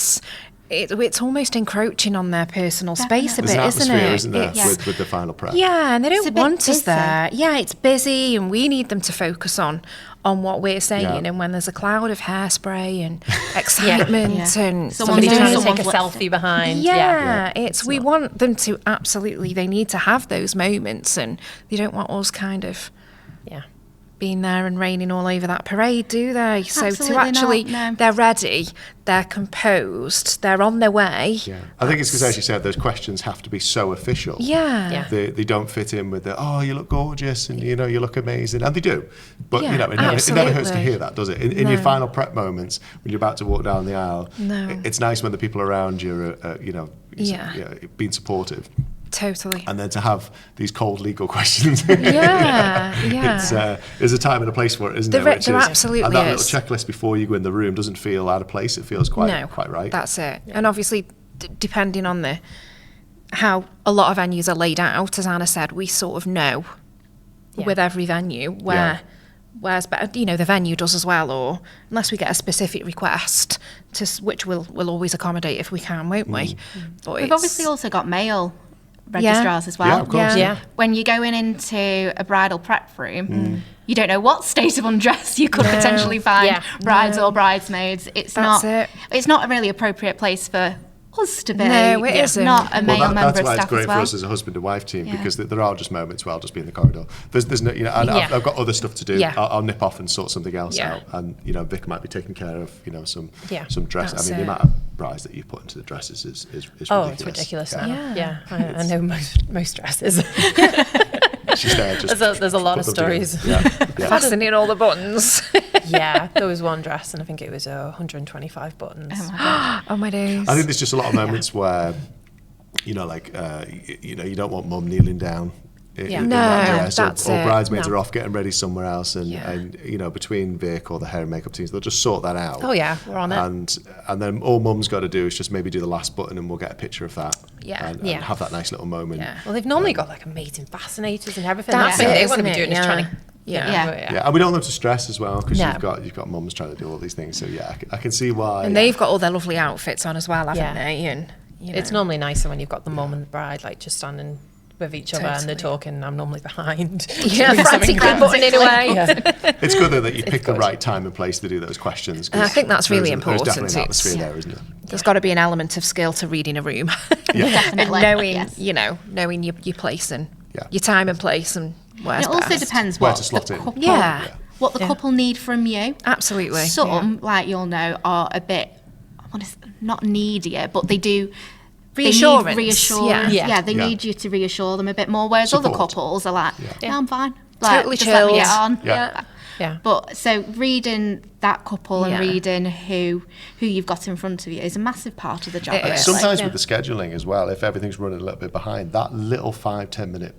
It's almost encroaching on their personal space a bit, isn't it? Isn't there, with the final prep? Yeah, and they don't want us there. Yeah, it's busy, and we need them to focus on what we're saying. And when there's a cloud of hairspray and excitement and somebody trying to take a selfie behind. We want them to they need to have those moments, and they don't want us kind of being there and raining all over that parade, do they? Absolutely so to actually, they're ready, they're composed, they're on their way. Yeah, I think it's because, as you said, those questions have to be so official. They don't fit in with you look gorgeous and you look amazing, and they do. But it never hurts to hear that, does it? In your final prep moments when you're about to walk down the aisle, it's nice when the people around you are, being supportive. Totally. And then to have these cold legal questions. Yeah. There's a time and a place for it, isn't there? There absolutely and that is. little checklist before you go in the room doesn't feel out of place. It feels quite right. That's it. Yeah. And obviously, depending on how a lot of venues are laid out, as Anna said, we sort of know with every venue where's better, the venue does as well, or unless we get a specific request, which we'll always accommodate if we can, won't we? But we've obviously also got male registrars as well. Yeah, of course. Yeah. When you're going into a bridal prep room, you don't know what state of undress you could potentially find brides or bridesmaids. It's not a really appropriate place for us to be. No, it isn't. Not a male member of That's why staff it's great as well. for us as a husband and wife team, because there are just moments where I'll just be in the corridor. There's no, I've got other stuff to do. Yeah. I'll nip off and sort something else out, and Vic might be taking care of some dress. That's the amount of brides that you put into the dresses is ridiculous. Oh, it's ridiculous now. Yeah. I know most dresses. She's there. There's a lot of stories. Fastening all the buttons. Yeah, there was one dress, and I think it was 125 buttons. Oh my God. Oh my days. I think there's just a lot of moments where, you don't want mum kneeling down in that dress, or bridesmaids are off getting ready somewhere else, and between Vic or the hair and makeup teams, they'll just sort that out. Oh yeah, we're on it. And then all mum's got to do is just maybe do the last button, and we'll get a picture of that. And have that nice little moment. Yeah. Well, they've normally got like amazing fascinators and everything. That's what it, they isn't want to be it? doing is trying to. Yeah, and we don't want them to stress as well, because you've got mums trying to do all these things. So I can see why. And they've got all their lovely outfits on as well, haven't they? And it's normally nicer when you've got the mum and the bride like just standing with each other and they're talking. I'm normally behind. Frantically buttoning away. It's good though that you pick the right time and place to do those questions. And I think that's really important. There's definitely an atmosphere there, isn't it? There's got to be an element of skill to reading a room. Definitely. And knowing your place and your time and place and where's it also best. depends where what to slot the in. couple, what the couple need from you. Absolutely. Some, like you'll know, are a bit, not needier, but they do. Reassurance. They need reassurance. They Yeah. need you to reassure them a bit more. Whereas other couples are like, no, I'm fine. Totally just let me chilled. get on. Yeah. But so reading that couple and reading who you've got in front of you is a massive part of the job. It is. Sometimes with the scheduling as well, if everything's running a little bit behind, that little 5-10 minute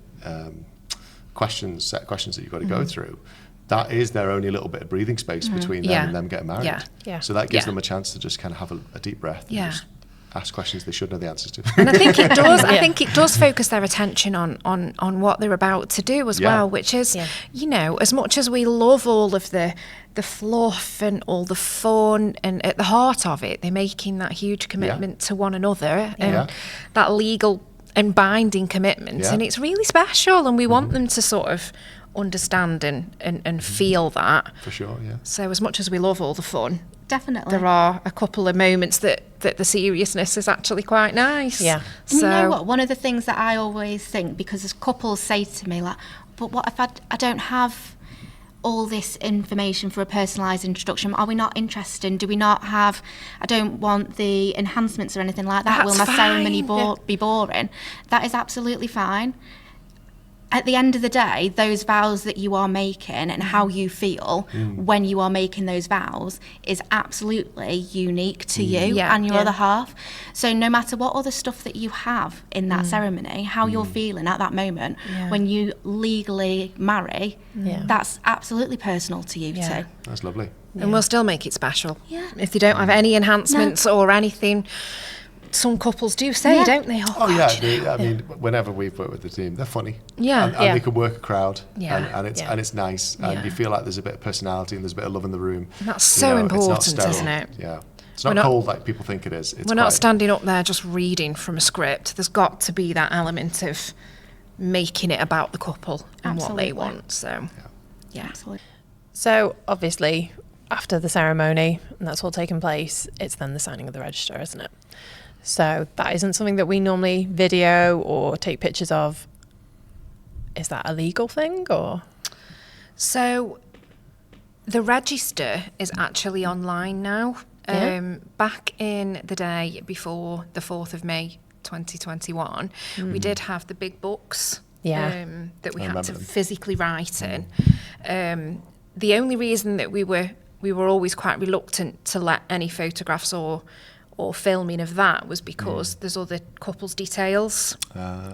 set questions that you've got to go through, that is their only little bit of breathing space between them and them getting married. Yeah. So that gives them a chance to just kind of have a deep breath. Yeah. And just ask questions they should know the answers to. And I think it does. I think it does focus their attention on what they're about to do as well, which is, as much as we love all of the fluff and all the fun, and at the heart of it, they're making that huge commitment to one another and that legal and binding commitment, and it's really special. And we want them to sort of understand and feel that. For sure, yeah. So as much as we love all the fun, definitely, there are a couple of moments that the seriousness is actually quite nice. Yeah. And you know what? One of the things that I always think, because as couples say to me, like, but what if I don't have all this information for a personalised introduction? Are we not interested? Do we not have, I don't want the enhancements or anything like that. Will my ceremony be boring? That is absolutely fine. At the end of the day, those vows that you are making and how you feel when you are making those vows is absolutely unique to you and your other half. So no matter what other stuff that you have in that ceremony, how you're feeling at that moment when you legally marry, that's absolutely personal to you too. That's lovely. And we'll still make it special. Yeah. If they don't have any enhancements or anything. Some couples do say, don't they? I mean, whenever we've worked with the team, they're funny. And they can work a crowd. And it's nice. And you feel like there's a bit of personality and there's a bit of love in the room. And that's so important, isn't it? Yeah. It's not cold like people think it is. We're not standing up there just reading from a script. There's got to be that element of making it about the couple and what they want. So, absolutely. So obviously, after the ceremony, and that's all taken place, it's then the signing of the register, isn't it? So that isn't something that we normally video or take pictures of. Is that a legal thing, or? So the register is actually online now. Back in the day before the 4th of May 2021, we did have the big books that we had to physically write in. The only reason that we were always quite reluctant to let any photographs or or filming of that was because there's other couples' details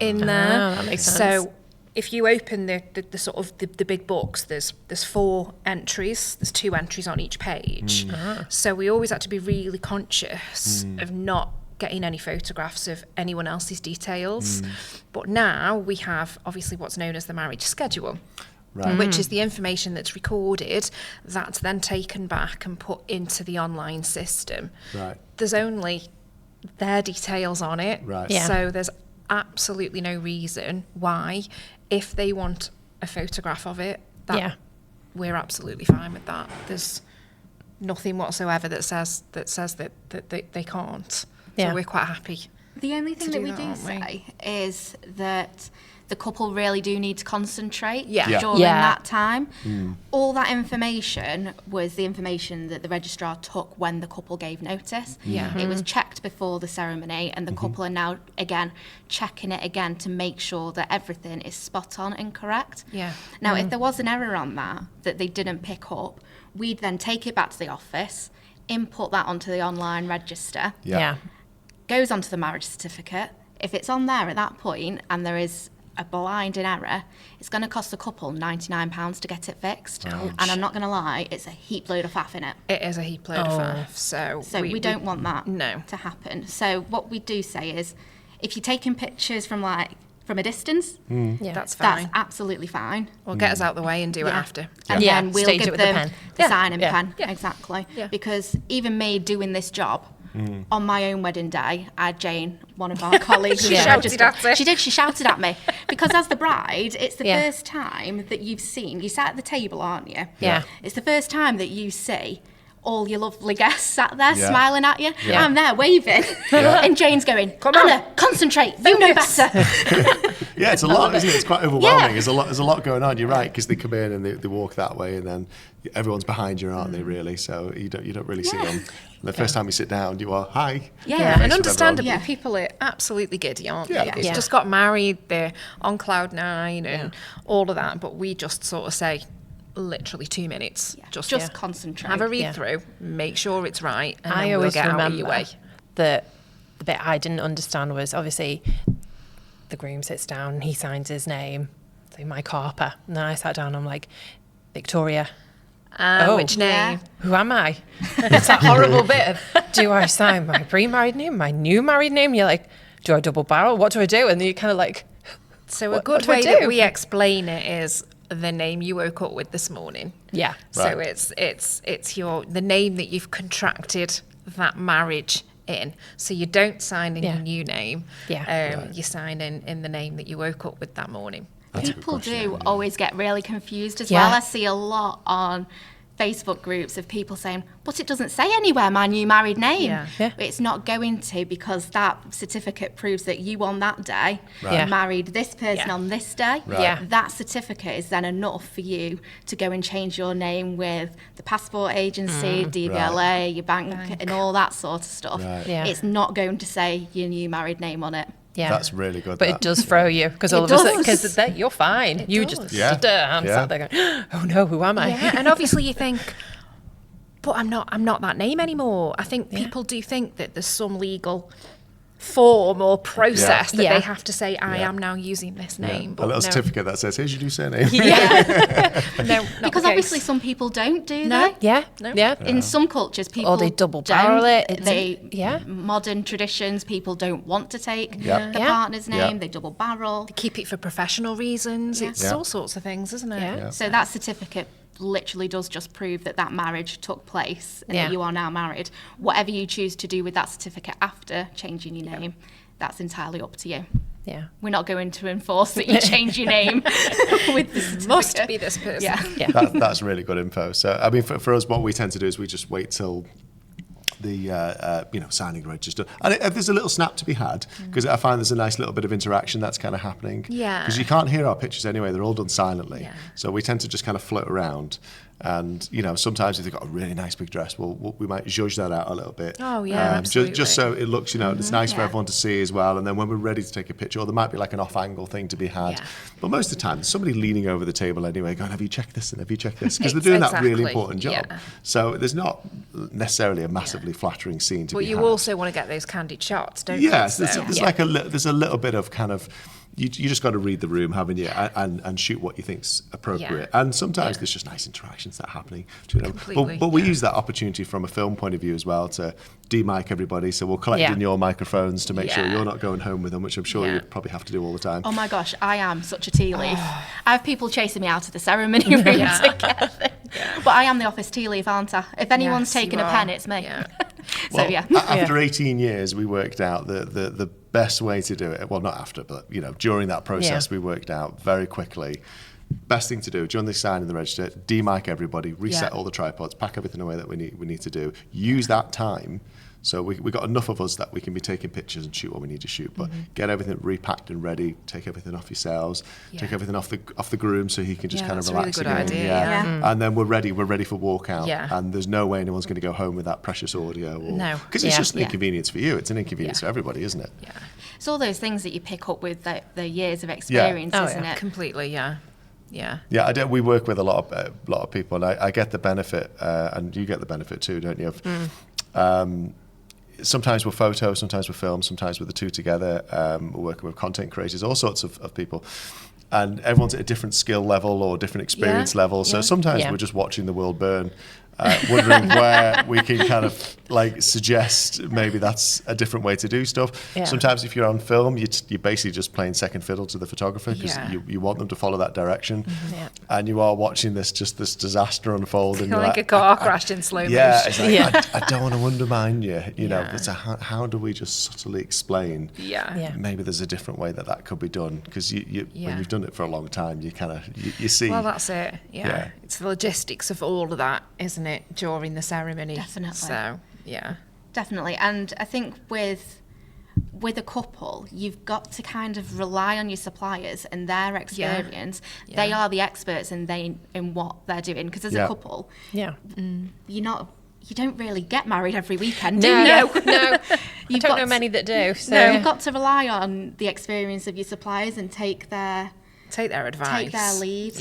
in there. That makes sense. So if you open the sort of the big books, there's 4 entries. There's 2 entries on each page. So we always had to be really conscious of not getting any photographs of anyone else's details. But now we have obviously what's known as the marriage schedule. Right. Which is the information that's recorded, that's then taken back and put into the online system. Right. There's only their details on it. Right. Yeah. So there's absolutely no reason why, if they want a photograph of it, that we're absolutely fine with that. There's nothing whatsoever that says that they can't. Yeah. So we're quite happy. The only thing that we do aren't we? say is that the couple really do need to concentrate Yeah. during Yeah. that time. All that information was the information that the registrar took when the couple gave notice. Yeah. It was checked before the ceremony, and the couple are now, again, checking it again to make sure that everything is spot on and correct. Yeah. Now, if there was an error on that they didn't pick up, we'd then take it back to the office, input that onto the online register, Yeah. goes onto the marriage certificate. If it's on there at that point and there is a blinding error, it's going to cost the couple £99 to get it fixed. And I'm not going to lie, it's a heap load of faff in it. It is a heap load of faff. So We don't want that No. to happen. So what we do say is, if you're taking pictures from a distance, That's fine. that's absolutely fine. We'll get us out the way and do it after. And Yeah, then we'll stage it give with the them pen. the Yeah, signing yeah, pen. yeah. Exactly. Yeah. Because even me doing this job, on my own wedding day, I had Jane, one of our colleagues, She shouted at her. She did. She shouted at me because, as the bride, it's the Yeah. first time that you've seen. You sat at the table, aren't you? Yeah. It's the first time that you see all your lovely guests sat there Yeah. smiling at you. Yeah. I'm there waving, Yeah. and Jane's going, Come on. Anna, concentrate. You know better. Yeah, it's a lot, isn't it? It's quite overwhelming. Yeah. There's a lot going on. You're right, because they come in and they walk that way, and then everyone's behind you, aren't they? Really, so you don't really see them. And the first time you sit down, you are hi. Yeah. Yeah, Face and with understandably, everyone. people are absolutely giddy, aren't Yeah, they? of They've course. just got married, they're on cloud 9 and all of that, but we just sort of say, literally 2 minutes. Just concentrate. have a read Yeah. through, make sure it's right, and I then we'll always get out of remember your way. that the bit I didn't understand was obviously the groom sits down, he signs his name, say Mike Harper, and then I sat down, I'm like, Victoria, Which name? who am I? It's that horrible bit of, do I sign my pre-married name, my new married name? You're like, do I double barrel? What do I do? And then you kind of like, So What- a good what do I way do? that we explain it is the name you woke up with this morning. yeah. So Right. it's the name that you've contracted that marriage in. So you don't sign in Yeah. your new name. Yeah. You sign in the name that you woke up with that morning. That's a good People question, do yeah. always get really confused as Yeah. well. I see a lot on Facebook groups of people saying, but it doesn't say anywhere my new married name. Yeah. Yeah. But it's not going to, because that certificate proves that you on that day Right. married this person Yeah. on this day. Right. Yeah. That certificate is then enough for you to go and change your name with the passport agency, DVLA, your bank, and all that sort of stuff. Right. Yeah. It's not going to say your new married name on it. Yeah. That's really good. But that. it does throw you because It all of a sudden, does. because you're fine. It You does. just, Yeah. I'm Yeah. sat there going, oh no, who am I? Yeah, and obviously you think, but I'm not that name anymore. I think people do think that there's some legal form or process that Yeah. they have to say, I Yeah. am now using this Yeah. name. A But little no. certificate that says, here's your new surname. No, not Because the obviously case. some people don't do No. that. Yeah. No. Yeah. In some cultures, people they double barrel don't. it. It's- They yeah. modern traditions. People don't want to take Yeah. the Yeah. partner's name. Yeah. They double barrel. keep it for professional reasons. It's Yeah. all sorts of things, isn't it? Yeah. So that certificate literally does just prove that that marriage took place and Yeah. that you are now married. Whatever you choose to do with that certificate after changing your name, that's entirely up to you. Yeah. We're not going to enforce that you change your name with the certificate. Must be this person. Yeah. Yeah. That's really good info. So, I mean, for us, what we tend to do is we just wait till the signing register, and if there's a little snap to be had, because I find there's a nice little bit of interaction that's kind of happening. Yeah. Because you can't hear our pictures anyway; they're all done silently. Yeah. So we tend to just kind of float around, And, you know, sometimes if they've got a really nice big dress, we might zhuzh that out a little bit. Oh, yeah, absolutely. Just so it looks, you know, it's nice for everyone to see as well. And then when we're ready to take a picture, or there might be like an off-angle thing to be had. Yeah. But most of the time, there's somebody leaning over the table anyway going, have you checked this and have you checked this? Because they're doing that really important job. Yeah. So there's not necessarily a massively flattering scene to be had. But you also want to get those candid shots, don't you? Yes, there's a little bit of kind of, you just got to read the room, haven't you, and shoot what you think's appropriate. Yeah. And sometimes there's just nice interactions that are happening. You know. But we use that opportunity from a film point of view as well to de-mic everybody. So we'll collect in your microphones to make sure you're not going home with them, which I'm sure you probably have to do all the time. Oh my gosh, I am such a tea leaf. I have people chasing me out of the ceremony room to get them. But I am the office tea leaf, aren't I? If anyone's taken a pen, it's me. Yeah. After 18 years, we worked out the best way to do it. Well, not after, but you know, during that process, we worked out very quickly. Best thing to do during the signing the register: de-mic everybody, reset all the tripods, pack everything away that we need to do. Use that time. So we got enough of us that we can be taking pictures and shoot what we need to shoot, but get everything repacked and ready. Take everything off yourselves. Take everything off the groom so he can just kind of relax again. That's a really good idea. And then we're ready for walkout. Yeah. And there's no way anyone's going to go home with that precious audio. Because it's just an inconvenience for you. It's an inconvenience for everybody, isn't it? Yeah. It's all those things that you pick up with the years of experience, isn't it? Completely, yeah. Yeah. Yeah, we work with a lot of people, and I get the benefit, and you get the benefit too, don't you? Sometimes we're photo, sometimes we're film, sometimes we're the two together. We're working with content creators, all sorts of people. And everyone's at a different skill level or different experience level. So sometimes we're just watching the world burn, wondering where we can kind of like suggest maybe that's a different way to do stuff. Yeah. Sometimes if you're on film, you're basically just playing second fiddle to the photographer because you want them to follow that direction. And you are watching this disaster unfold. And like a car crash in slow motion. Yeah, it's like, I don't want to undermine you. You know, it's how do we just subtly explain? Maybe there's a different way that could be done because when you've done it for a long time, you kind of you see. Well, that's it. Yeah, it's the logistics of all of that, isn't it, during the ceremony? Definitely. So definitely. And I think with a couple, you've got to kind of rely on your suppliers and their experience. They are the experts in what they're doing. Because as a couple, you don't really get married every weekend, do you? No. I don't know many that do. So you've got to rely on the experience of your suppliers and take their advice, take their lead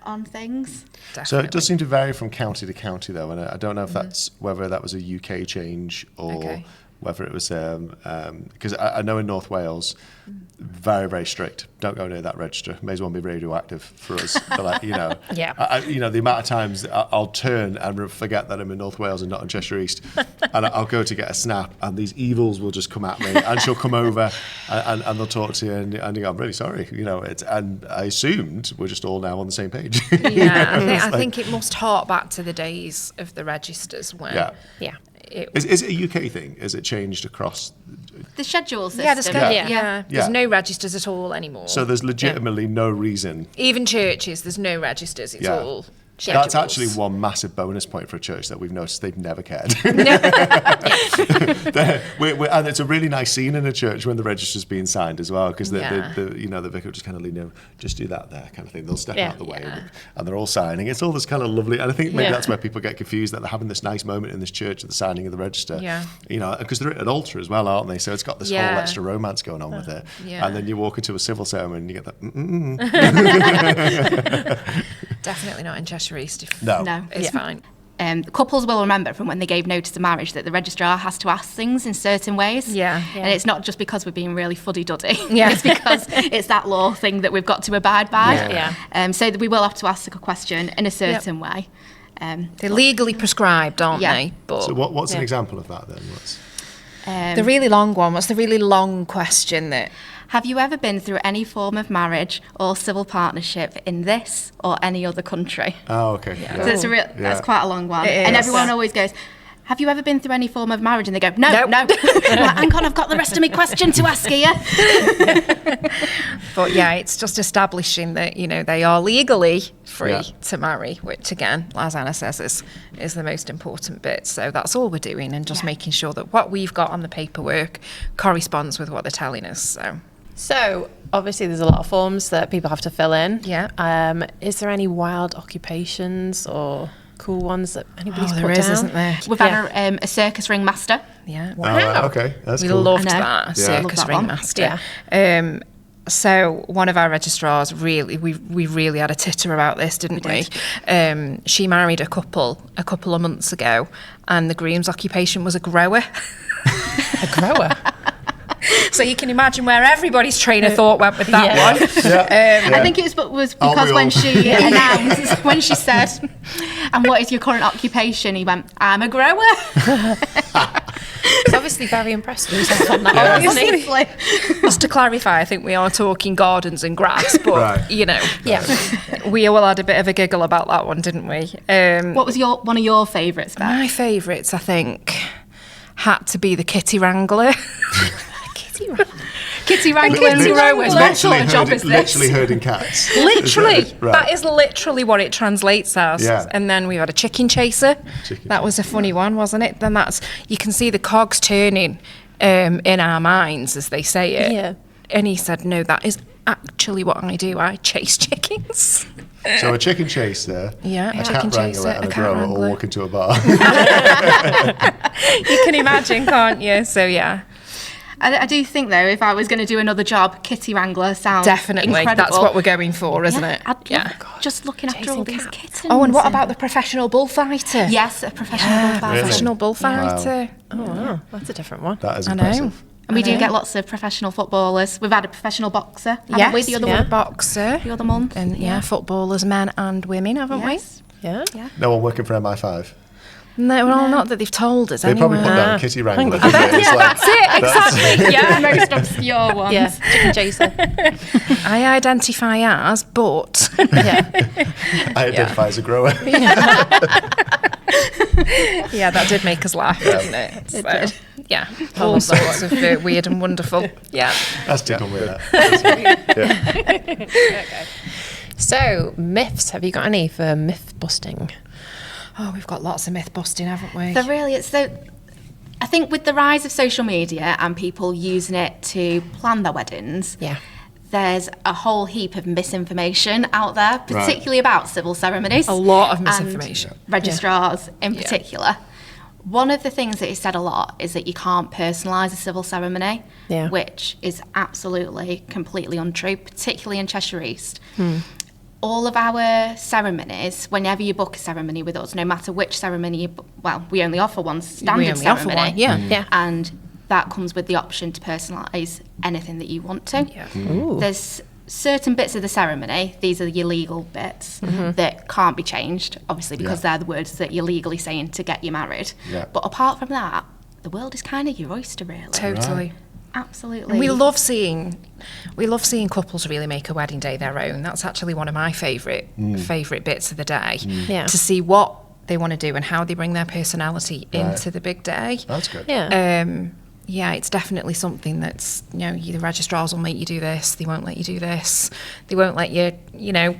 on things. Definitely. So it does seem to vary from county to county, though, and I don't know if that's whether that was a UK change or whether it was because I know in North Wales, very, very strict. Don't go near that register. May as well be radioactive for us. But like, you know, the amount of times I'll turn and forget that I'm in North Wales and not in Cheshire East, and I'll go to get a snap, and these evils will just come at me, and she'll come over and they'll talk to you, and you go, I'm really sorry, you know. And I assumed we're just all now on the same page. I think it must hark back to the days of the registers when Is it a UK thing? Is it changed across the schedule system? There's no registers at all anymore. So there's legitimately no reason. Even churches, there's no registers. It's all schedules. That's actually one massive bonus point for a church that we've noticed they've never cared. And it's a really nice scene in a church when the register's being signed as well, because the vicar will just kind of lean over, just do that there kind of thing. They'll step out the way and they're all signing. It's all this kind of lovely, and I think maybe that's where people get confused, that they're having this nice moment in this church at the signing of the register. You know, because they're at an altar as well, aren't they? So it's got this whole extra romance going on with it. And then you walk into a civil ceremony and you get that. Definitely not in Cheshire East. No, it's fine. Couples will remember from when they gave notice of marriage that the registrar has to ask things in certain ways. And it's not just because we're being really fuddy-duddy. It's because it's that law thing that we've got to abide by. So that we will have to ask a question in a certain way. They're legally prescribed, aren't they? But so what's an example of that then? The really long one. What's the really long question that... Have you ever been through any form of marriage or civil partnership in this or any other country? Oh, okay. So it's that's quite a long one. And everyone always goes, have you ever been through any form of marriage? And they go, no. I'm like, hang on, I've got the rest of my question to ask you. But it's just establishing that, you know, they are legally free to marry, which again, as Anna says, is the most important bit. So that's all we're doing, and just making sure that what we've got on the paperwork corresponds with what they're telling us. So obviously there's a lot of forms that people have to fill in. Yeah. Is there any wild occupations or... cool ones that anybody's put there is, down? isn't there? We've had a circus ringmaster. Yeah. Wow. Okay, that's We cool. loved I know. that, Yeah. circus Love that one. ringmaster. So one of our registrars we really had a titter about this, didn't we? She married a couple of months ago, and the groom's occupation was a grower. A grower. So you can imagine where everybody's train of thought went with that one. I think it was because when she announced, when she said, "And what is your current occupation?" He went, "I'm a grower." He's obviously very impressed with himself on that. Obviously. Just to clarify, I think we are talking gardens and grass, but Right. we all had a bit of a giggle about that one, didn't we? What was one of your favourites, Beth? My favourites, I think, had to be the kitty wrangler. Kitty wrangler and rowers. What sort of job is this? Literally herding cats. Literally, Right. that is literally what it translates as. Yeah. And then we had a chicken chaser. That was a funny one, wasn't it? Then you can see the cogs turning in our minds as they say it. Yeah. And he said, "No, that is actually what I do. I chase chickens." So a chicken chaser, Yeah, a a cat chicken chaser, wrangler, and a a cat grower all wrangler. walk into a bar. You can imagine, can't you? So yeah, I do think, though, if I was going to do another job, kitty wrangler sounds definitely. incredible. That's what we're going for, isn't it? I'd love just looking after all Chasing these cats. kittens. Oh, and what about the professional bullfighter? Yes, a professional bullfighter. Really? Professional bullfighter. Oh, wow. That's a different one. That is I know. impressive. And we do get lots of professional footballers. We've had a professional boxer, haven't we, the other a boxer. the other month. And footballers, men and women, haven't Yes. Yeah. No one working for MI5. we? No, well, not that they've told us They anyway. probably put down kitty wrangler. Hang on. didn't they? It's like- That's it, exactly. Yeah. Most obscure ones. Yeah. Chicken chaser. I identify as, but Yeah. I identify as a grower. yeah, that did make us laugh, didn't it? So, did. yeah, all sorts of weird and wonderful. Yeah. That's tickled me. That. So, myths. Have you got any for myth busting? Oh, we've got lots of myth busting, haven't we? So really, I think with the rise of social media and people using it to plan their weddings, Yeah. there's a whole heap of misinformation out there, particularly about civil ceremonies. A lot of and misinformation. Registrars in particular. One of the things that is said a lot is that you can't personalise a civil ceremony, Yeah. which is absolutely, completely untrue, particularly in Cheshire East. All of our ceremonies, whenever you book a ceremony with us, no matter which ceremony we only offer one standard We only offer ceremony. one, yeah. Yeah. And that comes with the option to personalise anything that you want to. Yeah. There's certain bits of the ceremony, these are your legal bits, that can't be changed, obviously, because they're the words that you're legally saying to get you married. Yeah. But apart from that, the world is kind of your oyster, really. Totally. Absolutely. And we love seeing couples really make a wedding day their own. That's actually one of my favourite bits of the day. Yeah. To see what they want to do and how they bring their personality into the big day. That's good. Yeah. Yeah, it's definitely something that's, the registrars will make you do this, they won't let you do this, they won't let you,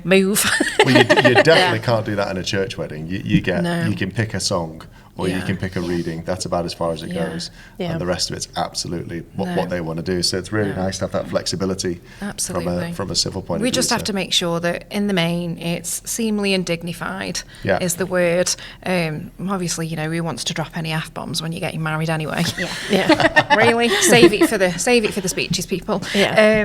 move. Well, you definitely can't do that in a church wedding. You No. can pick a song or you Yeah. can pick a reading. That's about as far as it Yeah. goes. Yeah. And the rest of it's absolutely No. what they want to do. So it's really nice to have that flexibility Absolutely. from a civil point of view. We just have so. to make sure that in the main it's seemly and dignified Yeah. is the word. Obviously, who wants to drop any F-bombs when you're getting married anyway? Yeah. Really? Save it for the speeches, people. Yeah.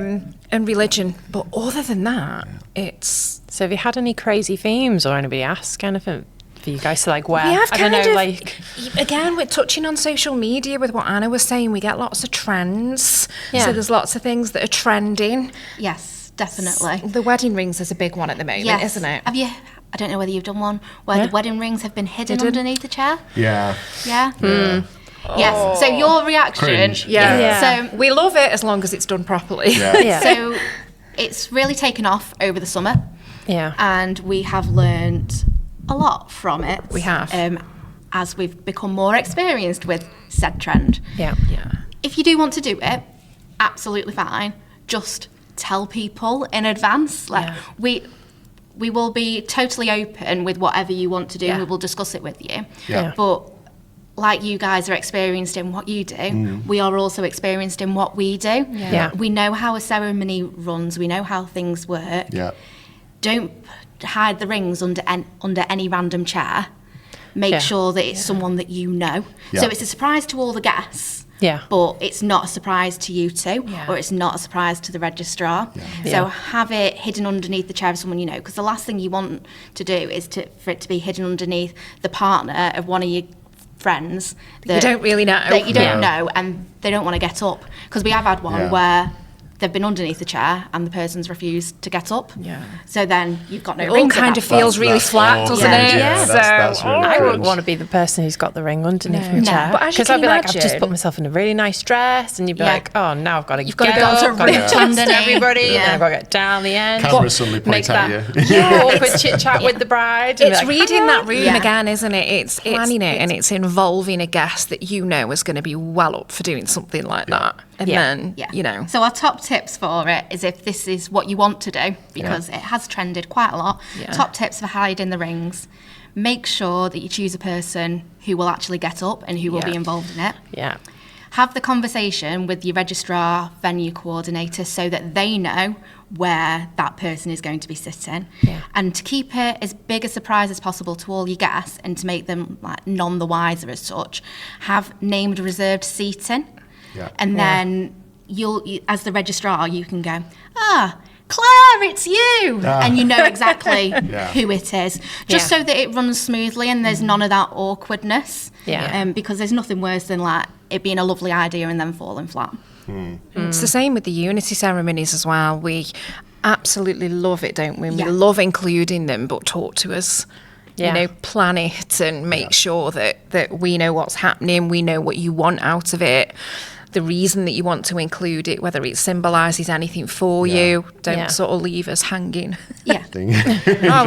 And religion. But other than that, it's... So, have you had any crazy themes or anybody ask anything for you guys to wear? We have I don't kind know, of, again, we're touching on social media with what Anna was saying. We get lots of trends. Yeah. So there's lots of things that are trending. Yes, definitely. The wedding rings is a big one at the moment, Yes. isn't it? Have you? I don't know whether you've done one where the wedding rings have been hidden underneath the chair. Yeah. Yeah. Yes. So your reaction? Cringe. Yeah. Yeah. So we love it as long as it's done properly. Yeah. Yeah. So it's really taken off over the summer, Yeah. and we have learned a lot from it. We have. As we've become more experienced with said trend. Yeah. Yeah. If you do want to do it, absolutely fine. Just tell people in advance. Yeah. We will be totally open with whatever you want to do. Yeah. We will discuss it with you. Yeah. But like you guys are experienced in what you do, we are also experienced in what we do. Yeah. We know how a ceremony runs. We know how things work. Yeah. Don't hide the rings under any random chair. make sure that it's someone that you know. Yeah. So it's a surprise to all the guests. Yeah. But it's not a surprise to you two, or it's not a surprise to the registrar. So have it hidden underneath the chair of someone you know, because the last thing you want to do is for it to be hidden underneath the partner of one of your friends that you don't really know. That you don't know, and they don't want to get up. Because we have had one where they've been underneath the chair and the person's refused to get up. Yeah. So then you've got no It all rings. kind of feels really flat, doesn't it? Yeah, that's really I cringe. wouldn't want to be the person who's got the ring underneath my No. chair. But as you Because I'd can be like, I've just imagine- put myself in a really nice dress, and you'd be like, oh, now I've got to You've got to go up, to got to reach past underneath. everybody, Yeah. and then I've got to get down the end. Camera suddenly make points at that you. awkward chit-chat with the bride. and It's be like, reading that room Yeah. again, isn't it? It's planning it, and it's involving a guest that you know is going to be well up for doing something like that. And then, you know. So our top tips for it is, if this is what you want to do, because it has trended quite a lot, top tips for hiding the rings. Make sure that you choose a person who will actually get up and who will be involved in it. Yeah. Have the conversation with your registrar, venue coordinator, so that they know where that person is going to be sitting. Yeah. And to keep it as big a surprise as possible to all your guests, and to make them like none the wiser as such, have named reserved seating. Yeah. And then you, as the registrar, you can go, Claire, it's you, and you know exactly who it is, just so that it runs smoothly and there's none of that awkwardness. Because there's nothing worse than like it being a lovely idea and then falling flat. It's the same with the unity ceremonies as well. We absolutely love it, don't we? We love including them, but talk to us. You know, plan it and make sure that we know what's happening, we know what you want out of it, the reason that you want to include it, whether it symbolises anything for you. Don't sort of leave us hanging. Thing. We've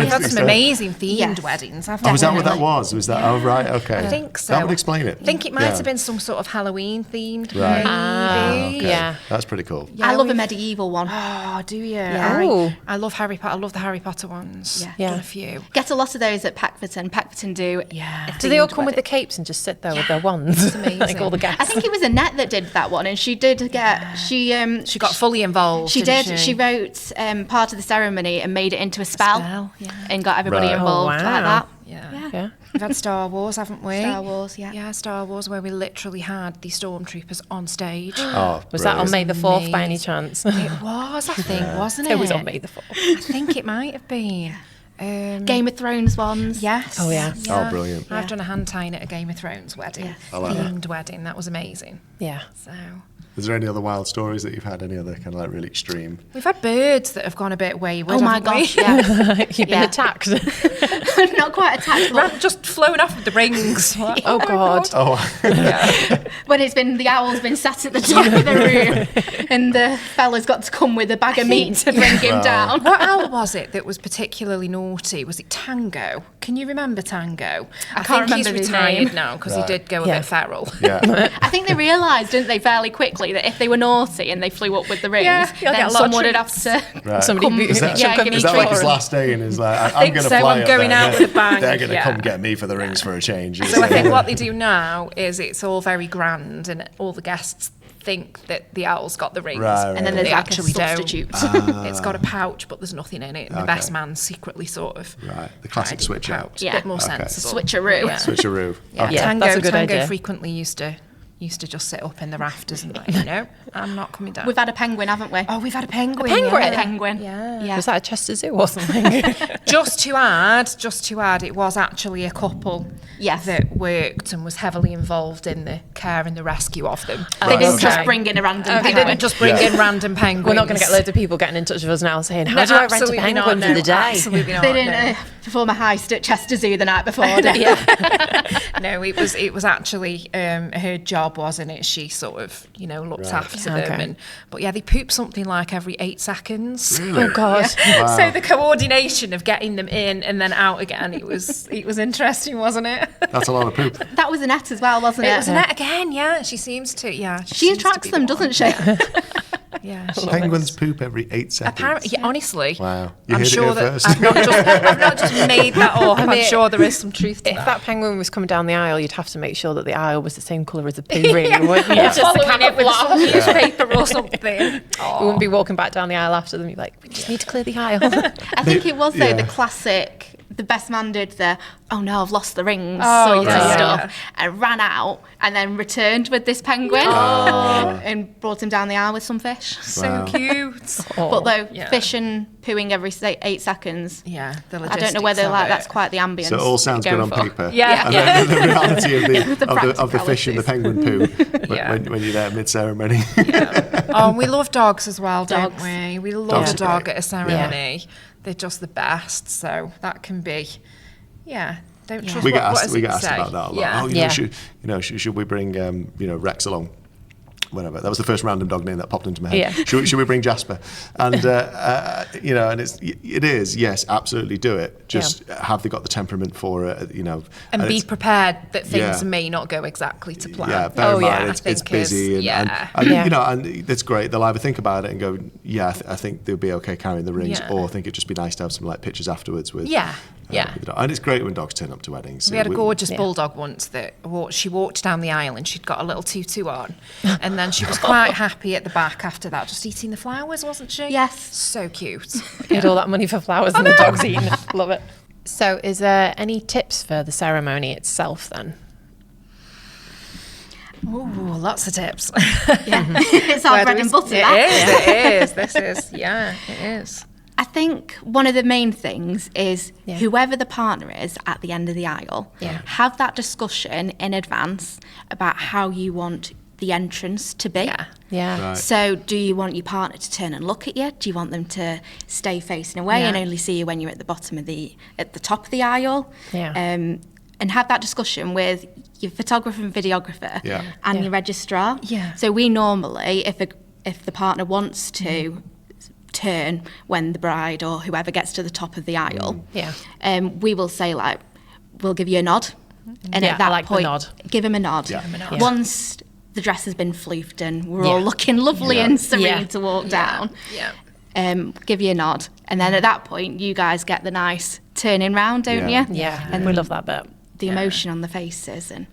had some amazing themed weddings, haven't we? Oh, was that what that was? Was that? Oh, right. Okay. I think so. That would explain it. I think it might have been some sort of Halloween themed. Right. Maybe. Okay. Yeah. That's pretty cool. I love a medieval one. Oh, do you? Yeah. I love Harry Potter. I love the Harry Potter ones. Yeah. Done a few. Get a lot of those at Packverton. Packverton do. Yeah. Do they all themed come with the wedding. capes and just sit there with their wands? It's amazing. Like all the guests. I think it was Annette that did that one, and she did get She got fully involved. She didn't did. She wrote part of the ceremony and made it into a spell, and got everybody Right. involved Oh, like wow. that. Yeah. We've had Star Wars, haven't we? Star Wars, yeah. Yeah, Star Wars, where we literally had the stormtroopers on stage. Oh, Was that on brilliant. May the 4th by any chance? It was, I think, wasn't it? It was on May the 4th. I think it might have been. Game of Thrones ones. Yes. Oh, yeah. Oh, brilliant. I've done a hand tying at a Game of Thrones wedding. I like that. Themed wedding. That was amazing. Yeah. So Is there any other wild stories that you've had? Any other kind of like really extreme? we've had birds that have gone a bit wayward. Oh my haven't we? gosh, yeah. You've been attacked. Not quite attacked, but Just flown off with the rings. Oh, God. Oh, when the owl's been sat at the top of the room, and the fella's got to come with a bag of meat to bring him down. What owl was it that was particularly naughty? Was it Tango? Can you remember Tango? I can't think he's remember his retired name. now because Right. he did go a Yeah. bit feral. yeah. I think they realised, didn't they, fairly quickly, that if they were naughty and they flew up with the rings, Yeah, you'll get then a lot of someone would have to Right. Somebody come. is that- Yeah, give Is me that like treats. his last day and he's like, I'm think going to so, fly I'm up going there. out with a bang. They're going to Yeah. come get me for the rings for a change. So I think what they do now is it's all very grand and all the guests think that the owl's got the rings. Right, And then right, there's They like actually a substitute. It's got a pouch, but there's nothing in it. And the best man secretly sort of Right, the classic hiding the switch out. pouch. Yeah. A bit more Okay. sensible. Switcheroo. Yeah. Switcheroo. Yeah, Okay. Yeah, Tango, that's a good Tango idea. frequently used to just sit up in the rafters and like, no, I'm not coming down. We've had a penguin, haven't we? Oh, we've had a penguin. penguin? Yeah. Penguin. Yeah. Was that a Chester Zoo or something? Just to add, it was actually a couple Yes. that worked and was heavily involved in the care and the rescue of them. They didn't okay. just bring in a random They penguin. didn't just bring in random penguins. We're not going to get loads of people getting in touch with us now saying, how No, do I rent a absolutely penguin not, for no, the day? Absolutely not. They didn't no. perform a heist at Chester Zoo the night before, did they? No, it was actually her job, wasn't it? She sort of, looked after them. Okay. But yeah, they poop something like every 8 seconds. Really? Oh, God. Wow. So the coordination of getting them in and then out again, it was interesting, wasn't it? That's a lot of poop. That was Annette as well, wasn't it? It was Annette again, yeah. She seems to, yeah. She seems to attracts be the them, one. doesn't she? Yeah. Penguins poop every 8 seconds. Apparently, yeah, honestly, Wow. You I'm heard it sure here that first. I've not just made that up. I'm mean, sure there is some truth to If that. that penguin was coming down the aisle, you'd have to make sure that the aisle was the same colour as the poo, really, wouldn't you? Just Just to to kind of with some newspaper or something. You wouldn't be walking back down the aisle after them. You'd be like, we just need to clear the aisle. I think it was, though, Yeah. the classic, the best man did the, oh no, I've lost the rings sort of stuff, and ran out and then returned with this penguin and brought him down the aisle with some fish. So cute. But though fish and pooing every 8 seconds, the I don't know whether that's quite the ambience. So it all sounds good on paper. And then the reality of the fish and the penguin poo when you're there mid-ceremony. Oh, we love dogs as well, don't Dogs. we? We love Dogs a are dog great. at a ceremony. They're just the best. So that can be, don't trust We get what asked. does We it get asked say? about that a lot. Yeah. Oh, should we bring Rex along? Whatever. That was the first random dog name that popped into my head. Yeah. Should we bring Jasper? And and it is yes, absolutely do it. Just have they got the temperament for it? And be prepared that things may not go exactly to plan. Yeah, bear in mind it's busy and it's great. They'll either think about it and go, I think they'll be okay carrying the rings, or think it'd just be nice to have some like pictures afterwards with. And it's great when dogs turn up to weddings. We had a gorgeous bulldog once that she walked down the aisle and she'd got a little tutu on, and then she was quite happy at the back after that, just eating the flowers, wasn't she? Yes. So cute. Paid all that money for flowers and the dog's eating it. Love it. So is there any tips for the ceremony itself then? Oh, lots of tips. It's our bread and butter. It is. This is. Yeah, it is. I think one of the main things is whoever the partner is at the end of the aisle, have that discussion in advance about how you want the entrance to be. Yeah. Right. So do you want your partner to turn and look at you? Do you want them to stay facing away and only see you when you're at the top of the aisle? Yeah. And have that discussion with your photographer and videographer and your registrar. Yeah. So we normally, if the partner wants to turn when the bride or whoever gets to the top of the aisle, we will say we'll give you a nod, and at that point, give him a nod. Once the dress has been floofed and we're all looking lovely and serene to walk down, give you a nod, and then at that point, you guys get the nice turning round, don't you? Yeah, and we love that bit. The emotion on the faces, and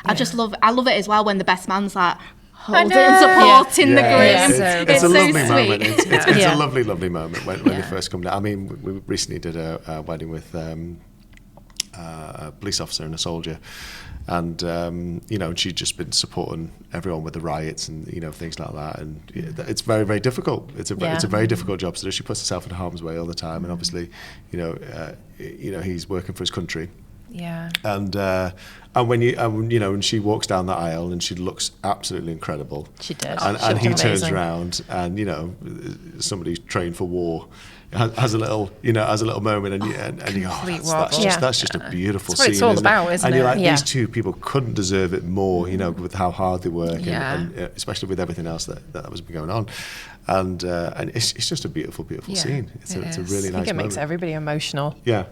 I love it as well when the best man's like holding and supporting the groom. It's a so lovely sweet. moment. It's a lovely, lovely moment when they first come down. I mean, we recently did a wedding with a police officer and a soldier, and and she'd just been supporting everyone with the riots and things like that, and it's very, very difficult. It's a very difficult job to do. She puts herself in harm's way all the time, and obviously, he's working for his country. Yeah. And when she walks down the aisle and she looks absolutely incredible. She did. And he turns around and somebody trained for war has a little moment and you go, that's just a beautiful scene. It's all about, isn't it? And you're like, these two people couldn't deserve it more, with how hard they work and especially with everything else that was going on. And it's just a beautiful, beautiful scene. It's a really nice moment. I think it makes everybody emotional. Yeah.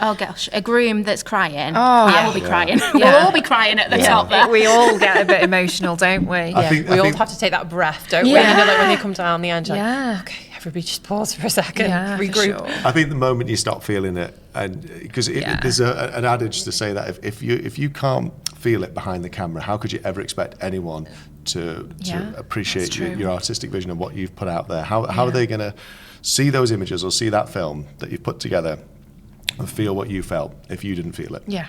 Oh gosh, a groom that's crying. I will be crying. We'll all be crying at the top there. We all get a bit emotional, don't we? We all have to take that breath, don't we? Like when they come down the end, okay, everybody just pause for a second, regroup. Sure. I think the moment you stop feeling it, and because there's an adage to say that if you can't feel it behind the camera, how could you ever expect anyone to appreciate your artistic vision of what you've put out there? How are they going to see those images or see that film that you've put together and feel what you felt if you didn't feel it? Yeah.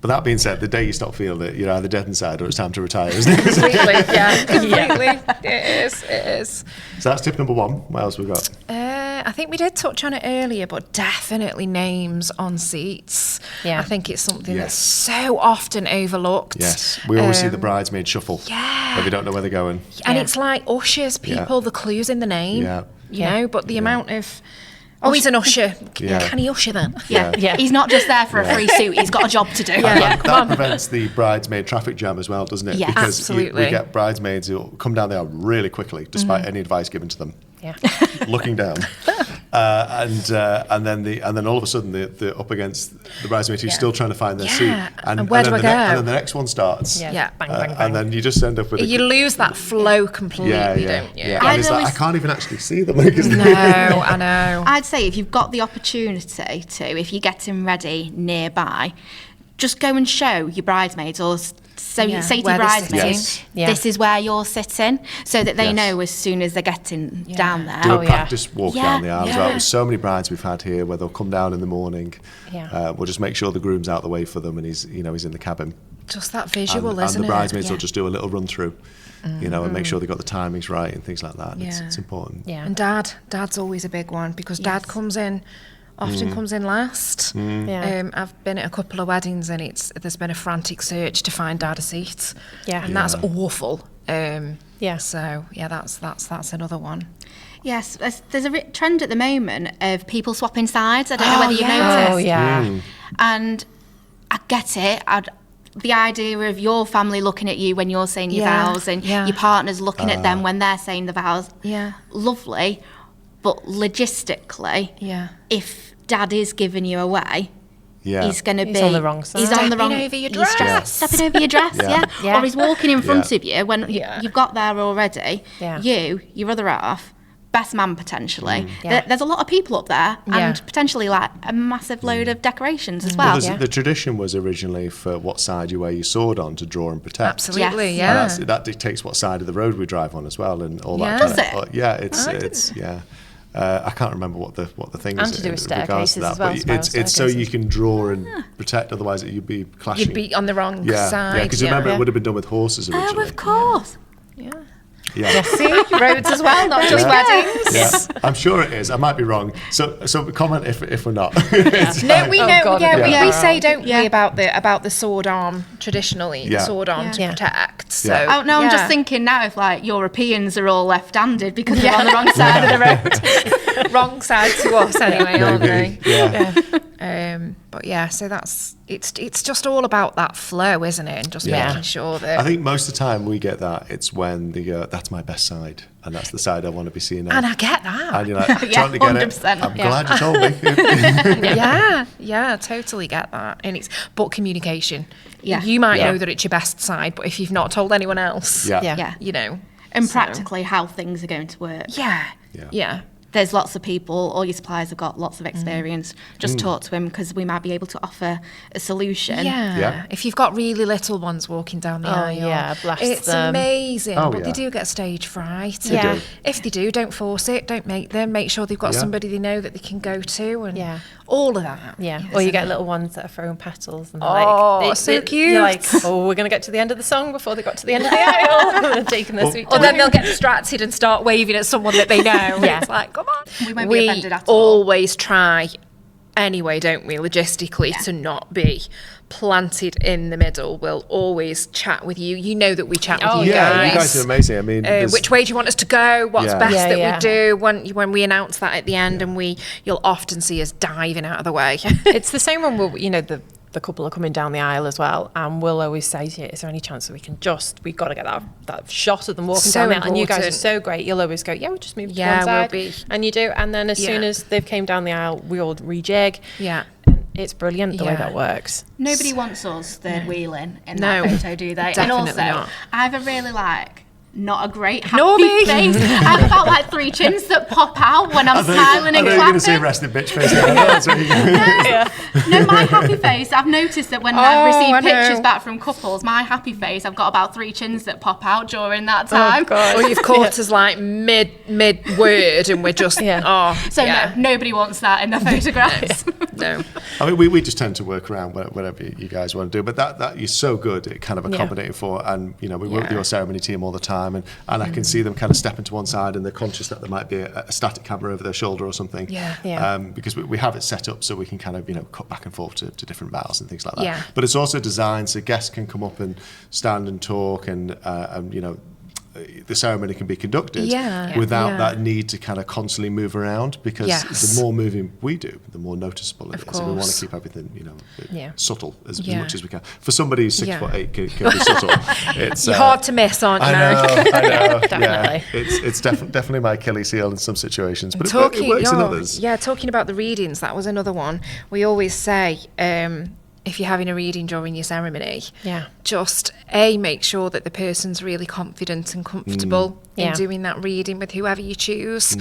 But that being said, the day you stop feeling it, you're either dead inside or it's time to retire, isn't it? Completely. It is. So that's tip number 1. What else we got? I think we did touch on it earlier, but definitely names on seats. Yeah. I think it's something that's so often overlooked. Yes. We always see the bridesmaid shuffle. Yeah. But they don't know where they're going. And it's like ushers, people, the clues in the name. Yeah. But the amount of... Oh, he's an usher. Can he usher then? Yeah. He's not just there for a free suit. He's got a job to do. That prevents the bridesmaid traffic jam as well, doesn't it? Yeah, because absolutely. we get bridesmaids who come down there really quickly, despite any advice given to them. Yeah. Looking down, and then all of a sudden they're up against the bridesmaid who's still trying to find their seat. And where do I go? And then the next one starts. Bang, bang, bang. And then you just end up with you lose that flow completely, don't you? And it's like, I can't even actually see them. No, I know. I'd say if you've got the opportunity to, if you're getting ready nearby, just go and show your bridesmaids or So you say to Where they're bridesmaids, sitting. this is where you're sitting, so that they Yes. know as soon as they're getting down there. Do a practice walk Yeah. down the aisle as well. Yeah. There's so many brides we've had here where they'll come down in the morning. We'll just make sure the groom's out the way for them, and he's in the cabin. Just that visual, and isn't the it? bridesmaids will just do a little run through, and make sure they've got the timings right and things like that. Yeah. It's important. Yeah. And dad's always a big one, because dad comes in last. Yeah. I've been at a couple of weddings, and there's been a frantic search to find dad a seat. Yeah. And that's awful. Yeah. So that's another one. Yes, there's a trend at the moment of people swapping sides. I don't know whether you've noticed. Oh, yeah. And I get it. The idea of your family looking at you when you're saying your vows, and your partner's looking at them when they're saying the vows. Yeah. Lovely. But logistically, if dad is giving you away, he's going to be... on the wrong side. He's on the wrong... Stepping over your he's dress. stepping over your dress, Yeah. Or he's walking in front of you when you've got there already. Yeah. Your other half, best man potentially. Yeah. There's a lot of people up there, and potentially like a massive load of decorations as well. Well, the tradition was originally for what side you wear your sword on to draw and protect. Absolutely, Yes. And that dictates what side of the road we drive on as well, and all Yeah. that. Does it? Yeah, it's I can't remember what the thing And is to do in with regards to staircases that, as well, but it's so you can draw and protect. Otherwise, you'd be clashing. You'd be on the wrong Yeah, side. because remember it would have been done with horses Oh, originally. of course. Yeah. See, roads as well, not just weddings. Yeah, I'm sure it is. I might be wrong. So comment if we're not. No, we Oh, know. God, We we say, don't Yeah. we, about the sword arm traditionally, the sword arm to protect. So, Yeah. Oh no, I'm just thinking now if like Europeans are all left-handed because they're on the wrong side of the road. wrong side to us anyway, aren't they? Yeah. But yeah, so it's just all about that flow, isn't it? And just making sure that. I think most of the time we get that. It's when that's my best side, and that's the side I want to be seen on. And I get that. And you're like, totally get it. 100%. I'm glad you told me. Yeah, totally get that. And but communication. Yeah. You might know that it's your best side, but if you've not told anyone else, Yeah. you know. And practically how things are going to work. Yeah. There's lots of people, all your suppliers have got lots of experience. Just talk to him because we might be able to offer a solution. Yeah. If you've got really little ones walking down the aisle, bless it's them. amazing. Oh, but yeah. they do get stage fright. They do. If they do, don't force it. Don't make them. Make sure they've got somebody they know that they can go to, and all of that. Yeah, or you get little ones that are throwing petals and they're so cute. You're like, we're going to get to the end of the song before they got to the end of the aisle. And taking their sweet Or then time. they'll get distracted and start waving at someone that they know. It's like, come on. We won't be offended at all. always try, anyway, don't we, logistically, to not be planted in the middle. We'll always chat with you. You know that we chat with you guys. You guys are amazing. I mean, Which way do you want us to go? What's best that Yeah. we do? When we announce that at the end, and you'll often see us diving out of the way. It's the same when the couple are coming down the aisle as well, and we'll always say to you, is there any chance that we've got to get that shot of them walking So down the aisle? And you guys are important. so great. You'll always go, we'll just move to Yeah, one side. we'll be. And you do. And then as soon as they've came down the aisle, we all rejig. Yeah. And it's brilliant the way that works. Nobody wants us third wheeling in No, that photo, do they? And definitely also, not. I have a really not a great happy Nor me. face. I've got like 3 chins that pop out when I'm smiling and I know you're going to say clapping. rested bitch face. That's what you're No, my happy face, I've noticed that when I've I received know. pictures back from couples, my happy face, I've got about 3 chins that pop out during that time. Or you've caught us like mid word, and we're just no, nobody wants that in their photographs. no. I mean, we just tend to work around whatever you guys want to do, but that you're so good at kind of accommodating for, and we work with your ceremony team all the time, and I can see them kind of stepping to one side, and they're conscious that there might be a static camera over their shoulder or something. Because we have it set up so we can kind of cut back and forth to different bows and things like that. Yeah. But it's also designed so guests can come up and stand and talk, and the ceremony can be conducted without that need to kind of constantly move around, because the more moving we do, the more noticeable it is. And we want to keep everything, subtle as much as we can. For somebody who's 6'8" can be subtle. It's You're hard to miss, aren't you, Mary? I know. Definitely. Yeah. It's definitely my Achilles heel in some situations, but it works in others. Yeah, talking about the readings, that was another one. We always say, if you're having a reading during your ceremony, just make sure that the person's really confident and comfortable in doing that reading with whoever you choose,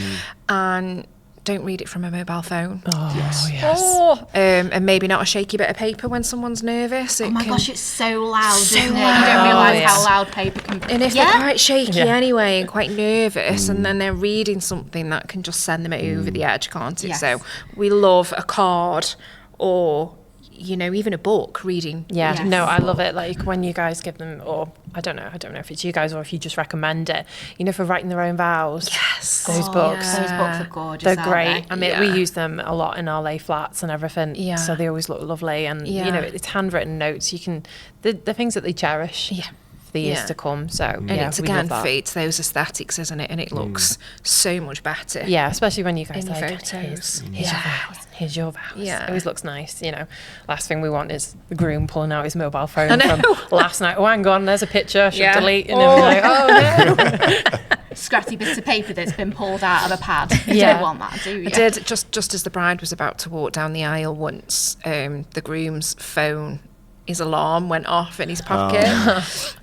and don't read it from a mobile phone. Oh, yes. Oh, and maybe not a shaky bit of paper when someone's nervous. Oh my gosh, it's so loud, So isn't it? loud. You don't realise how loud paper can be. And if they're quite shaky anyway and quite nervous, and then they're reading something, that can just send them over the edge, can't it? Yes. So we love a card or, you know, even a book reading. Yeah, Yes. no, I love it. Like when you guys give them, or I don't know if it's you guys or if you just recommend it, you know, for writing their own vows. Yes. Those books. Those books are gorgeous. They're aren't great. they? I mean, we use them a lot in our lay flats and everything. Yeah. So they always look lovely. And, you Yeah. know, it's handwritten notes. You can, the things that they cherish for the years to come. So, And yeah, it's we again love that. it's those aesthetics, isn't it? And it looks so much better. Yeah, especially when you guys In your like, photos. here's your vows. Here's your vows. Yeah. It always looks nice, you know. Last thing we want is the groom pulling out his mobile I phone know. from last night. Oh, hang on, there's a picture. I should Yeah. delete. And then we're like, oh, no. Scratchy bits of paper that's been pulled out of a pad. You Yeah. don't want that, do you? I did just as the bride was about to walk down the aisle once, the groom's phone, his alarm went off in his pocket,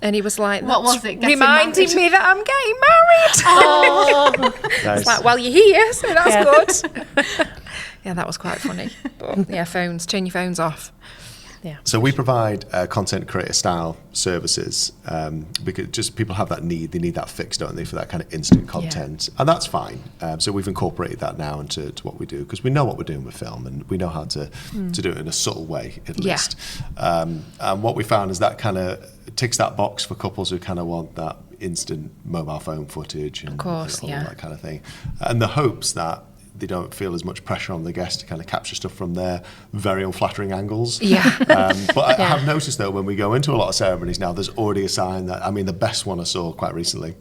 and he was like, What "That's was it, getting reminding married?" me that I'm getting married." Oh. Nice. It's like, well, you're here, so that's good. Yeah, that was quite funny. But yeah, turn your phones off. So we provide content creator style services because just people have that need. They need that fix, don't they, for that kind of instant content, and that's fine. So we've incorporated that now into what we do because we know what we're doing with film and we know how to do it in a subtle way at least. And what we found is that kind of ticks that box for couples who kind of want that instant mobile phone footage and Of course, all yeah. that kind of thing, and the hopes that they don't feel as much pressure on the guest to kind of capture stuff from their very unflattering angles. Yeah. But I have noticed though, when we go into a lot of ceremonies now, there's already a sign that, I mean, the best one I saw quite recently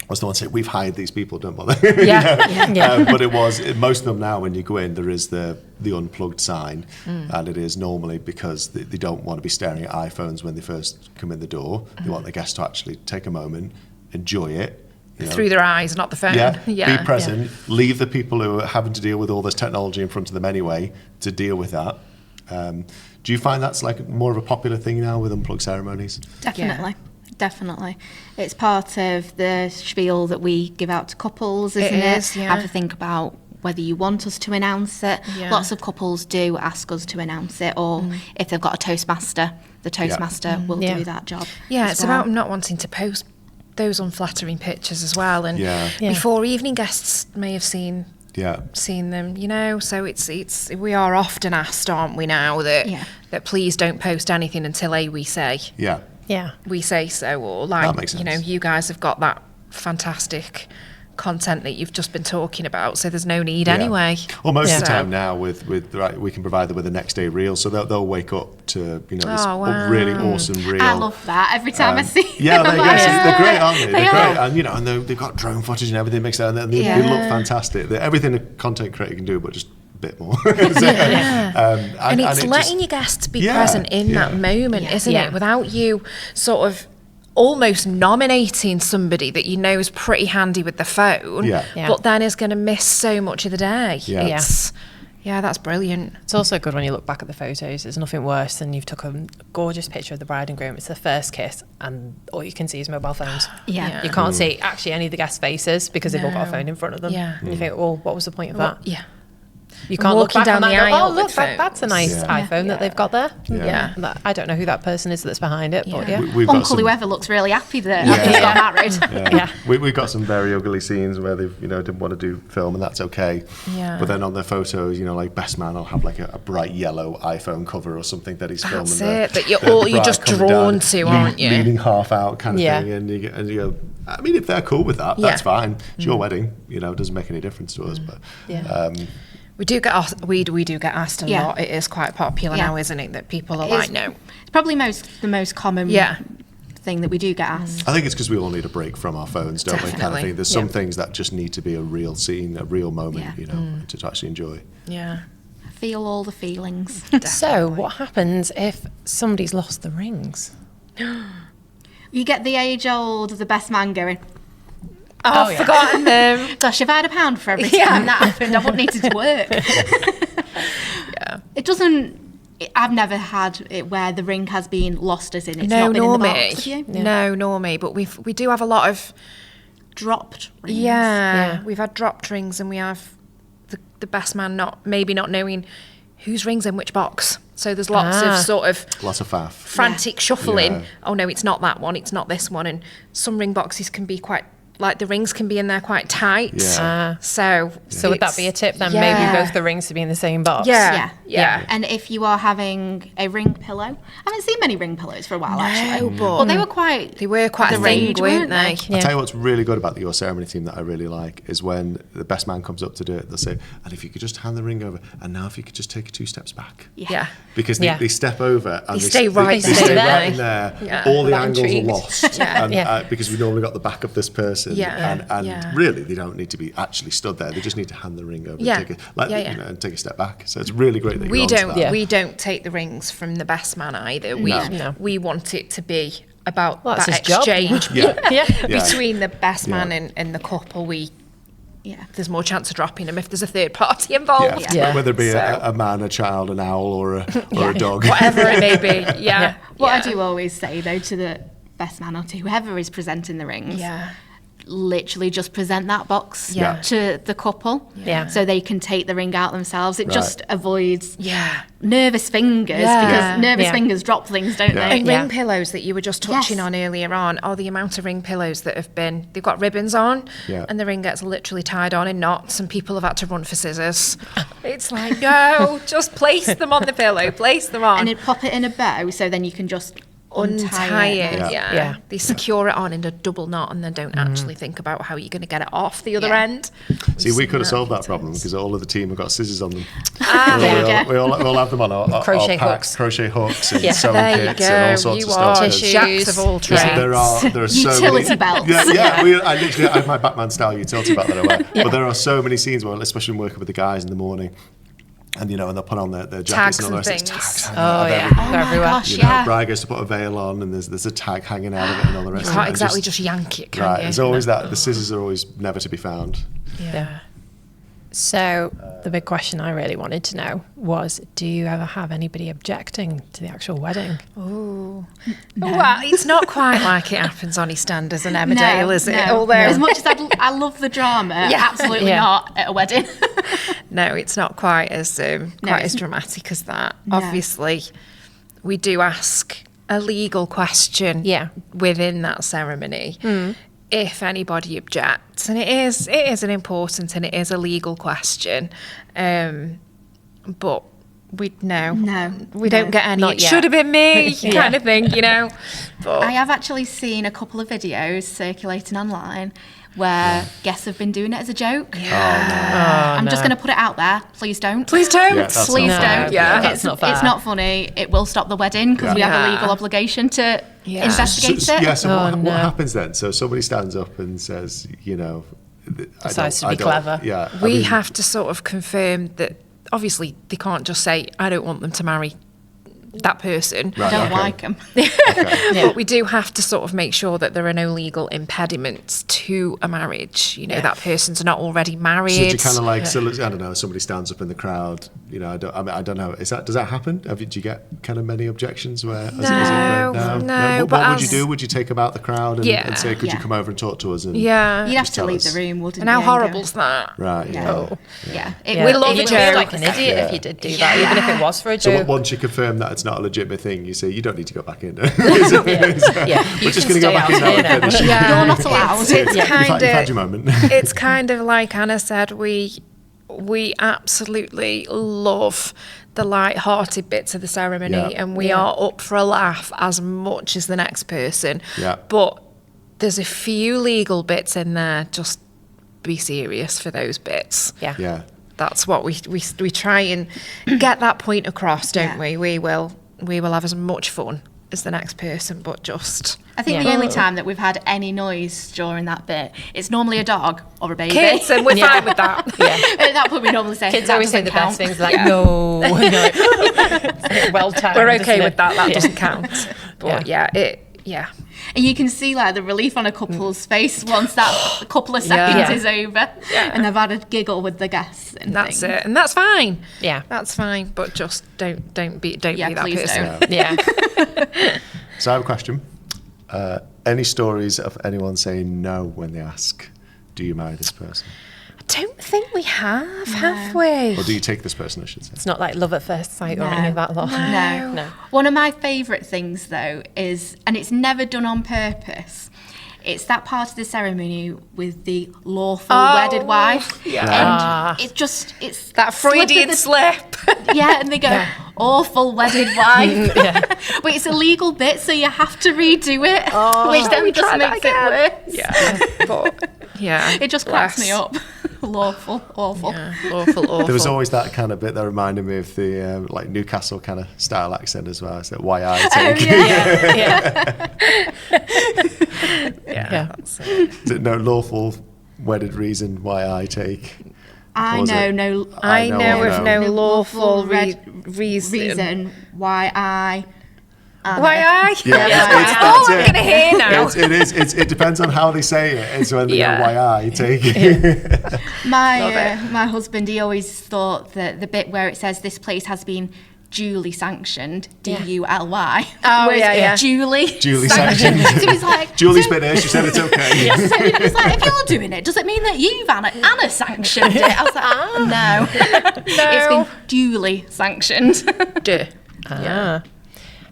was the one saying, we've hired these people, don't bother. But most of them now, when you go in, there is the unplugged sign, and it is normally because they don't want to be staring at iPhones when they first come in the door. They want the guest to actually take a moment, enjoy it, you know. Through their eyes, not the phone. Be present. Leave the people who are having to deal with all this technology in front of them anyway to deal with that. Do you find that's like more of a popular thing now with unplugged ceremonies? Definitely. It's part of the spiel that we give out to couples, isn't It it? is, yeah. Have to think about whether you want us to announce it. Yeah. Lots of couples do ask us to announce it, or if they've got a Toastmaster, the Toastmaster will do that job. Yeah, as it's well. about not wanting to post those unflattering pictures as well, and Yeah. before evening guests may have seen them, you know. So it's we are often asked, aren't we now, that please don't post anything until we say we say so, or That like, makes you know, sense. you guys have got that fantastic content that you've just been talking about, so there's no need anyway. Well, most of the So- time now we can provide them with a next day reel, so they'll wake up to, you know, this Oh, wow. really awesome reel. I love that every time I see Yeah, them. they're great, aren't they? They They're are. great, and you know, and they've got drone footage and everything mixed out, and they look fantastic. They're everything a content creator can do, but just a bit more. And it's letting your guests be present in that moment, isn't it? Without you sort of almost nominating somebody that you know is pretty handy with the phone, but then is going to miss so much of the day. Yeah, that's brilliant. It's also good when you look back at the photos. There's nothing worse than you've took a gorgeous picture of the bride and groom. It's the first kiss, and all you can see is mobile phones. Yeah. You can't see actually any of the guest faces because they've all got a phone in front of them. Yeah. And you think, well, what was the point of that? Yeah. You can't look walking back down on that the and go, aisle oh, look, with that's a nice iPhone that they've got there. Yeah. I don't know who that person is that's behind it, but yeah. We've got Uncle some, whoever looks really happy that he's got married. We've got some very ugly scenes where they've, you know, didn't want to do film, and that's okay. Yeah. But then on their photos, you know, like best man will have like a bright yellow iPhone cover or something that he's filming. That's it, that you're just drawn to, aren't you? Leaning half out kind of thing, and you go, I mean, if they're cool with that, that's fine. It's your wedding, you know, it doesn't make any difference to us. But we do get asked, we do get asked a lot. It is quite popular now, isn't it? That people are like, no. It's probably the most common thing that we do get asked. I think it's because we all need a break from our phones, don't we? Kind of Definitely. thing. There's some things that just need to be a real scene, a real moment, you know, to actually enjoy. Yeah. Feel all the feelings. So what happens if somebody's lost the rings? You get the age-old, the best man going, I've forgotten them. gosh, if I had a pound for every time that happened, I wouldn't need to work. It doesn't... I've never had it where the ring has been lost, as in it's not been in the box. Have you? No, nor me. But we do have a lot of Dropped rings. we've had dropped rings, and we have the best man not knowing whose ring's in which box. So there's lots of faff, frantic shuffling. Yeah. Oh no, it's not that one, it's not this one. And some ring boxes can be quite, like the rings can be in there quite tight. Yeah. So would that be a tip then? Yeah. Maybe both the rings to be in the same box. Yeah. And if you are having a ring pillow, I haven't seen many ring pillows for a while actually. but Well, they were quite a thing, range, weren't they? I'll tell you what's really good about your ceremony team that I really like is when the best man comes up to do it, they'll say, and if you could just hand the ring over, and now if you could just take 2 steps back. Yeah. Because they step over and They stay right in there. Yeah. All the That angles intrigued. are lost. And, because we've normally got the back of this person. And really, they don't need to be actually stood there. They just need to hand the ring over and take a step back. So it's really great that we don't take the rings from the best man either. We want it to be about that exchange between the best man and the couple. There's more chance of dropping them if there's a third party involved. Whether it be a man, a child, an owl, or a dog, whatever it may be. What I do always say though to the best man or to whoever is presenting the rings, literally just present that box to the couple, so they can take the ring out themselves. It just avoids nervous fingers because nervous fingers drop things, don't they? And ring pillows that you were just touching on earlier on, or the amount of ring pillows that they've got ribbons on, and the ring gets literally tied on in knots, and people have had to run for scissors. It's like, no, just place them on the pillow, place them on, and then pop it in a bow, so then you can just untie it. They secure it on in a double knot and then don't actually think about how you're going to get it off the other end. See, we could have solved that problem because all of the team have got scissors on them. We all have them on our crochet packs, hooks. crochet hooks and sewing There kits and all sorts of stuff. tissues. Jacks of all trades. There are so Utility many belts. I literally have my Batman style utility belt that I wear. But there are so many scenes where, especially when working with the guys in the morning, and and they'll put on their jackets Tags and all the rest. and It's things. tags hanging out of everything. They're everywhere. Gosh, Bride goes to put a veil on, and there's a tag hanging out of it, and all the rest. You can't exactly just yank it, can you? There's always that. The scissors are always never to be found. Yeah. So the big question I really wanted to know was, do you ever have anybody objecting to the actual wedding? Oh, well, it's not quite like it happens on EastEnders and Emmerdale, is it? Although, as much as I love the drama, absolutely not at a wedding. No, it's not quite as dramatic as that. No. Obviously, we do ask a legal question within that ceremony. If anybody objects, and it is an important and it is a legal question, but we don't get any. It should have been me, kind of thing, But I have actually seen a couple of videos circulating online where guests have been doing it as a joke. I'm just going to put it out there. Please don't. Please don't. Please don't. That's not fair. It's not funny. It will stop the wedding because we have a legal obligation to investigate it. So what happens then? So somebody stands up and says, decides to be clever. We have to sort of confirm that. Obviously, they can't just say, "I don't want them to marry that person." I don't like them. But we do have to sort of make sure that there are no legal impediments to a marriage. That person's not already married. So do you kind of like, I don't know, somebody stands up in the crowd. I don't know. Does that happen? Do you get kind of many objections where? No. What would you do? Would you take them out the crowd and say, "Could you come over and talk to us?" And you'd have to leave the room, wouldn't you? And how horrible's that? Right. We love You'd feel like an idiot if you did do that, even if it was for a joke. So once you confirm that it's not a legitimate thing, you say you don't need to go back in. We're just going to go back in now and finish. You're not allowed. It's You've had your moment. It's kind of like Anna said, we absolutely love the light-hearted bits of the ceremony, and we are up for a laugh as much as the next person. But there's a few legal bits in there. Just be serious for those bits. That's what we try and get that point across, don't we? We will have as much fun as the next person, but just... I think the only time that we've had any noise during that bit, it's normally a dog or a baby. Kids, and we're fine with that. At that point, we normally say, kids always say the best things, like, no. Well timed. We're okay with that. That doesn't count. But And you can see like the relief on a couple's face once that couple of seconds is over, and they've had a giggle with the guests. And that's things. it, and that's fine. That's fine. But just don't be that person. Don't. So I have a question. Any stories of anyone saying no when they ask, "Do you marry this person?" I don't think we have we? Or do you take this person, I should say? It's not like love at first sight or any of that lot. No. One of my favourite things, though, is, and it's never done on purpose, it's that part of the ceremony with the lawful wedded wife. Yeah. And it's That Freudian slip. Yeah, and they go, awful wedded wife. But it's a legal bit, so you have to redo it, which then just makes it worse. Yeah. But, it just cracks me up. Lawful, awful. Yeah, awful. There was always that kind of bit that reminded me of the like Newcastle kind of style accent as well. It's that why I take. That's it. Is it no lawful wedded reason why I take? I know of no lawful reason why I. Why I? It's I'm going to hear now. It depends on how they say it. It's when they go, why I take it. My husband, he always thought that the bit where it says this place has been duly sanctioned, D-U-L-Y. Duly sanctioned. So he's like, Julie's been here, she said it's okay. So he was like, if you're doing it, does it mean that you've Anna sanctioned it? I was like, no. It's been duly sanctioned.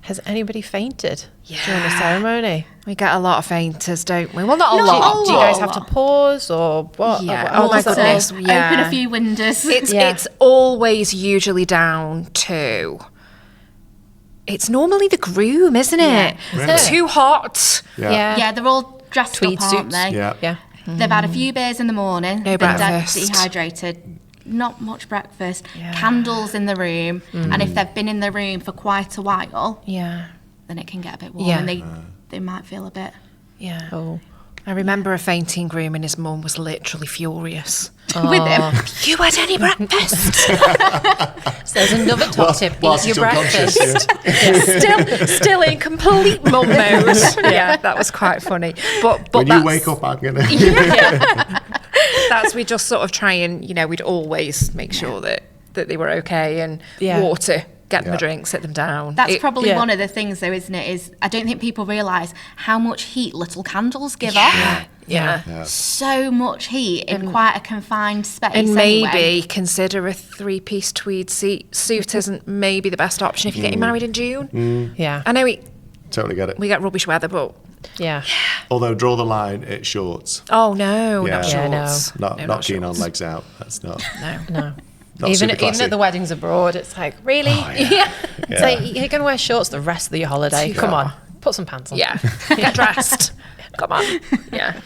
Has anybody fainted during the ceremony? We get a lot of fainters, don't we? Well, not a lot. Do you guys have to pause or what? Yeah. Oh my goodness. Open a few windows. It's always usually down to... It's normally the groom, isn't it? Really? Too hot. Yeah, they're all dressed Tweed up, aren't suits. they? Yeah. They've had a few beers in the morning. No breakfast. Dehydrated. Not much breakfast. Candles in the room. And if they've been in the room for quite a while, then it can get a bit warm and they might feel a bit... Yeah. Oh. I remember a fainting groom and his mum was literally furious. With him. You had any breakfast? So there's another top tip. Eat your breakfast. Still in complete mum mode. Yeah, that was quite funny. But when you wake up, I'm going to... That's, we just sort of try and, we'd always make sure that they were okay and water, get them a drink, sit them down. That's probably one of the things though, isn't it, is I don't think people realise how much heat little candles give off. Yeah. So much heat in quite a confined space. And maybe consider a 3-piece tweed suit isn't maybe the best option if you're getting married in June. Yeah. I know Totally get it. we get rubbish weather, but... Yeah. Although draw the line at shorts. Oh no, not Yeah, shorts. Not keen on legs out. That's not. No. Not Even super classy. at the weddings abroad, it's like, really? It's like, you're going to wear shorts the rest of your holiday. Come on, put some pants on. Yeah, get dressed. Come on. Yeah.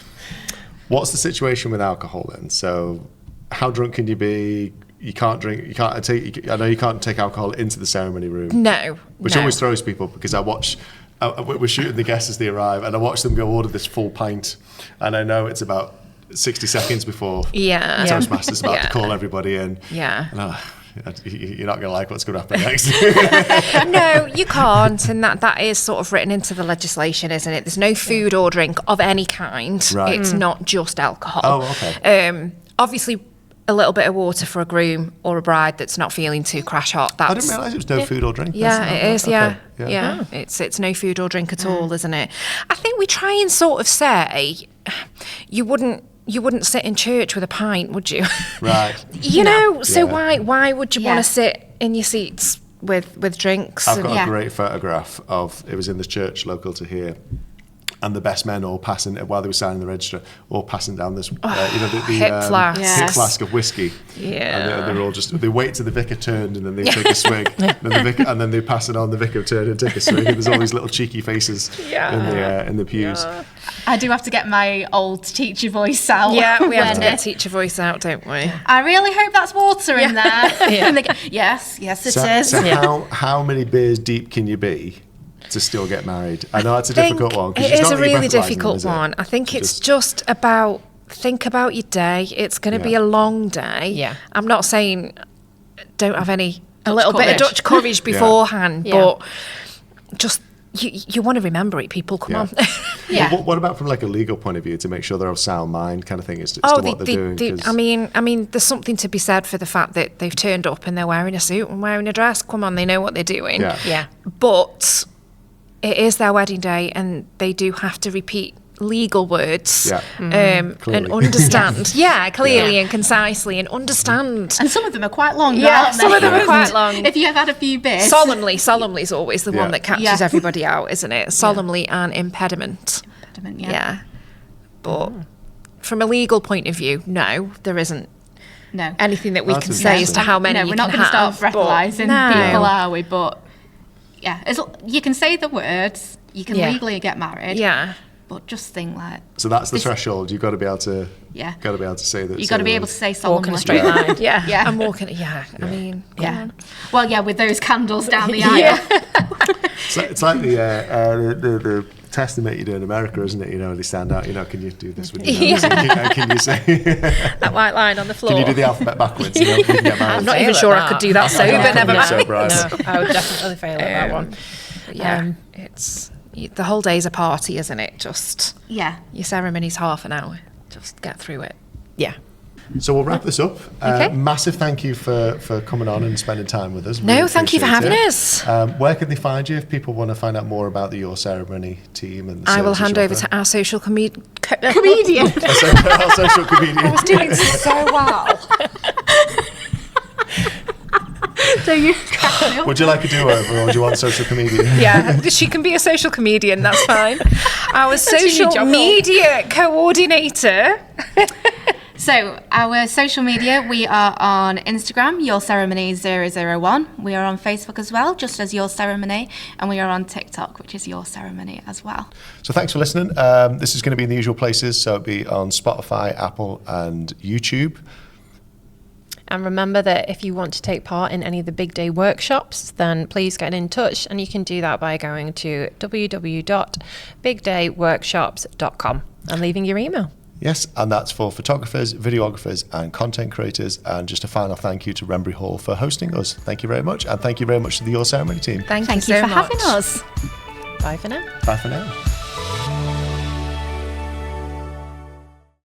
What's the situation with alcohol then? So, how drunk can you be? You can't drink. You can't take. I know you can't take alcohol into the ceremony room. No. Which always throws people because I watch. We're shooting the guests as they arrive, and I watch them go order this full pint, and I know it's about 60 seconds before Toastmasters about to call everybody in. Yeah. And, you're not going to like what's going to happen next. No, you can't, and that is sort of written into the legislation, isn't it? There's no food or drink of any kind. Right. It's not just alcohol. Oh, okay. Obviously, a little bit of water for a groom or a bride that's not feeling too crash hot. I didn't realise it was no food or drink. Yeah, it is. Okay. Yeah. It's no food or drink at all, isn't it? I think we try and sort of say you wouldn't sit in church with a pint, would you? Right. So why would you want to sit in your seats with drinks? I've got a great photograph of, it was in the church local to here, and the best men all passing, while they were signing the register, all passing down this, the hip flask. hip flask of whiskey. Yeah. And they're all just, they wait till the vicar turned and then they take a swig. And then they pass it on, the vicar turned and take a swig. And there's all these little cheeky faces in the pews. Yeah. I do have to get my old teacher voice out. Yeah, we have to get teacher voice out, don't we? I really hope that's water in there. And they go, yes, it is. So how many beers deep can you be to still get married? I know that's a difficult one. It is a really difficult one. I think it's just about, think about your day. It's going to be a long day. Yeah. I'm not saying don't have a Dutch little bit of courage. Dutch courage beforehand, but just you want to remember it, people. Come on. Yeah. Well, what about from like a legal point of view to make sure they're of sound mind kind of thing as to what they're doing? I mean, there's something to be said for the fact that they've turned up and they're wearing a suit and wearing a dress. Come on, they know what they're doing. Yeah. But it is their wedding day and they do have to repeat legal words Clearly. and understand. Clearly and concisely and understand. And some of them are quite long. Yeah, aren't they? some of them are quite long. If you have had a few bits. Solemnly is always the one that catches Yeah. everybody out, isn't it? Solemnly and impediment. Yeah. But from a legal point of view, no, there isn't No. anything that we That's can say as to how many No, you we're can not going to have. start but breathalyzing no. people, are we? But yeah, you can say the words, you can Yeah. legally get married. Yeah. But just think like, So that's the threshold. You've got to be able to. Yeah. Got to be able to say that. you've got to be able to say solemnly. Walk in a straight line. Yeah. Yeah. I'm walking. Yeah. I mean, come Yeah. on. Well, yeah, with those candles down the aisle. It's like the testament you do in America, isn't it? You know, they stand out. You know, can you do this with your nose? Can you say? That white line on the floor. Can you do the alphabet backwards? You know, you can get married. I'm not Fail even at sure I that. could do that sober. Yeah. Never No. mind. Sober, I No, I would definitely fail at that one. Yeah. It's the whole day's a party, isn't it? Just Yeah. your ceremony's half an hour. Just get through it. Yeah. So we'll wrap this up. Okay. Massive thank you for coming on and spending time with us. No, Really thank you for appreciate having it. us. Where can they find you if people want to find out more about Your Ceremony team? And the I will services hand you over offer? to our social comedian. Our social comedian. Doing so well. So you Would you like a do-over or do you want social comedian? Yeah, she can be a social comedian, that's fine. Our your social job media coordinator. So our social media, we are on Instagram, Your Ceremony 001. We are on Facebook as well, just as Your Ceremony, and we are on TikTok, which is Your Ceremony as well. So thanks for listening. This is going to be in the usual places. So it'll be on Spotify, Apple and YouTube. And remember that if you want to take part in any of the Big Day workshops, then please get in touch, and you can do that by going to www.bigdayworkshops.com and leaving your email. Yes, and that's for photographers, videographers and content creators. And just a final thank you to Wrenbury Hall for hosting us. Thank you very much. And thank you very much to the Your Ceremony team. Thank you Thank so you for much. having us. Bye for now. Bye for now.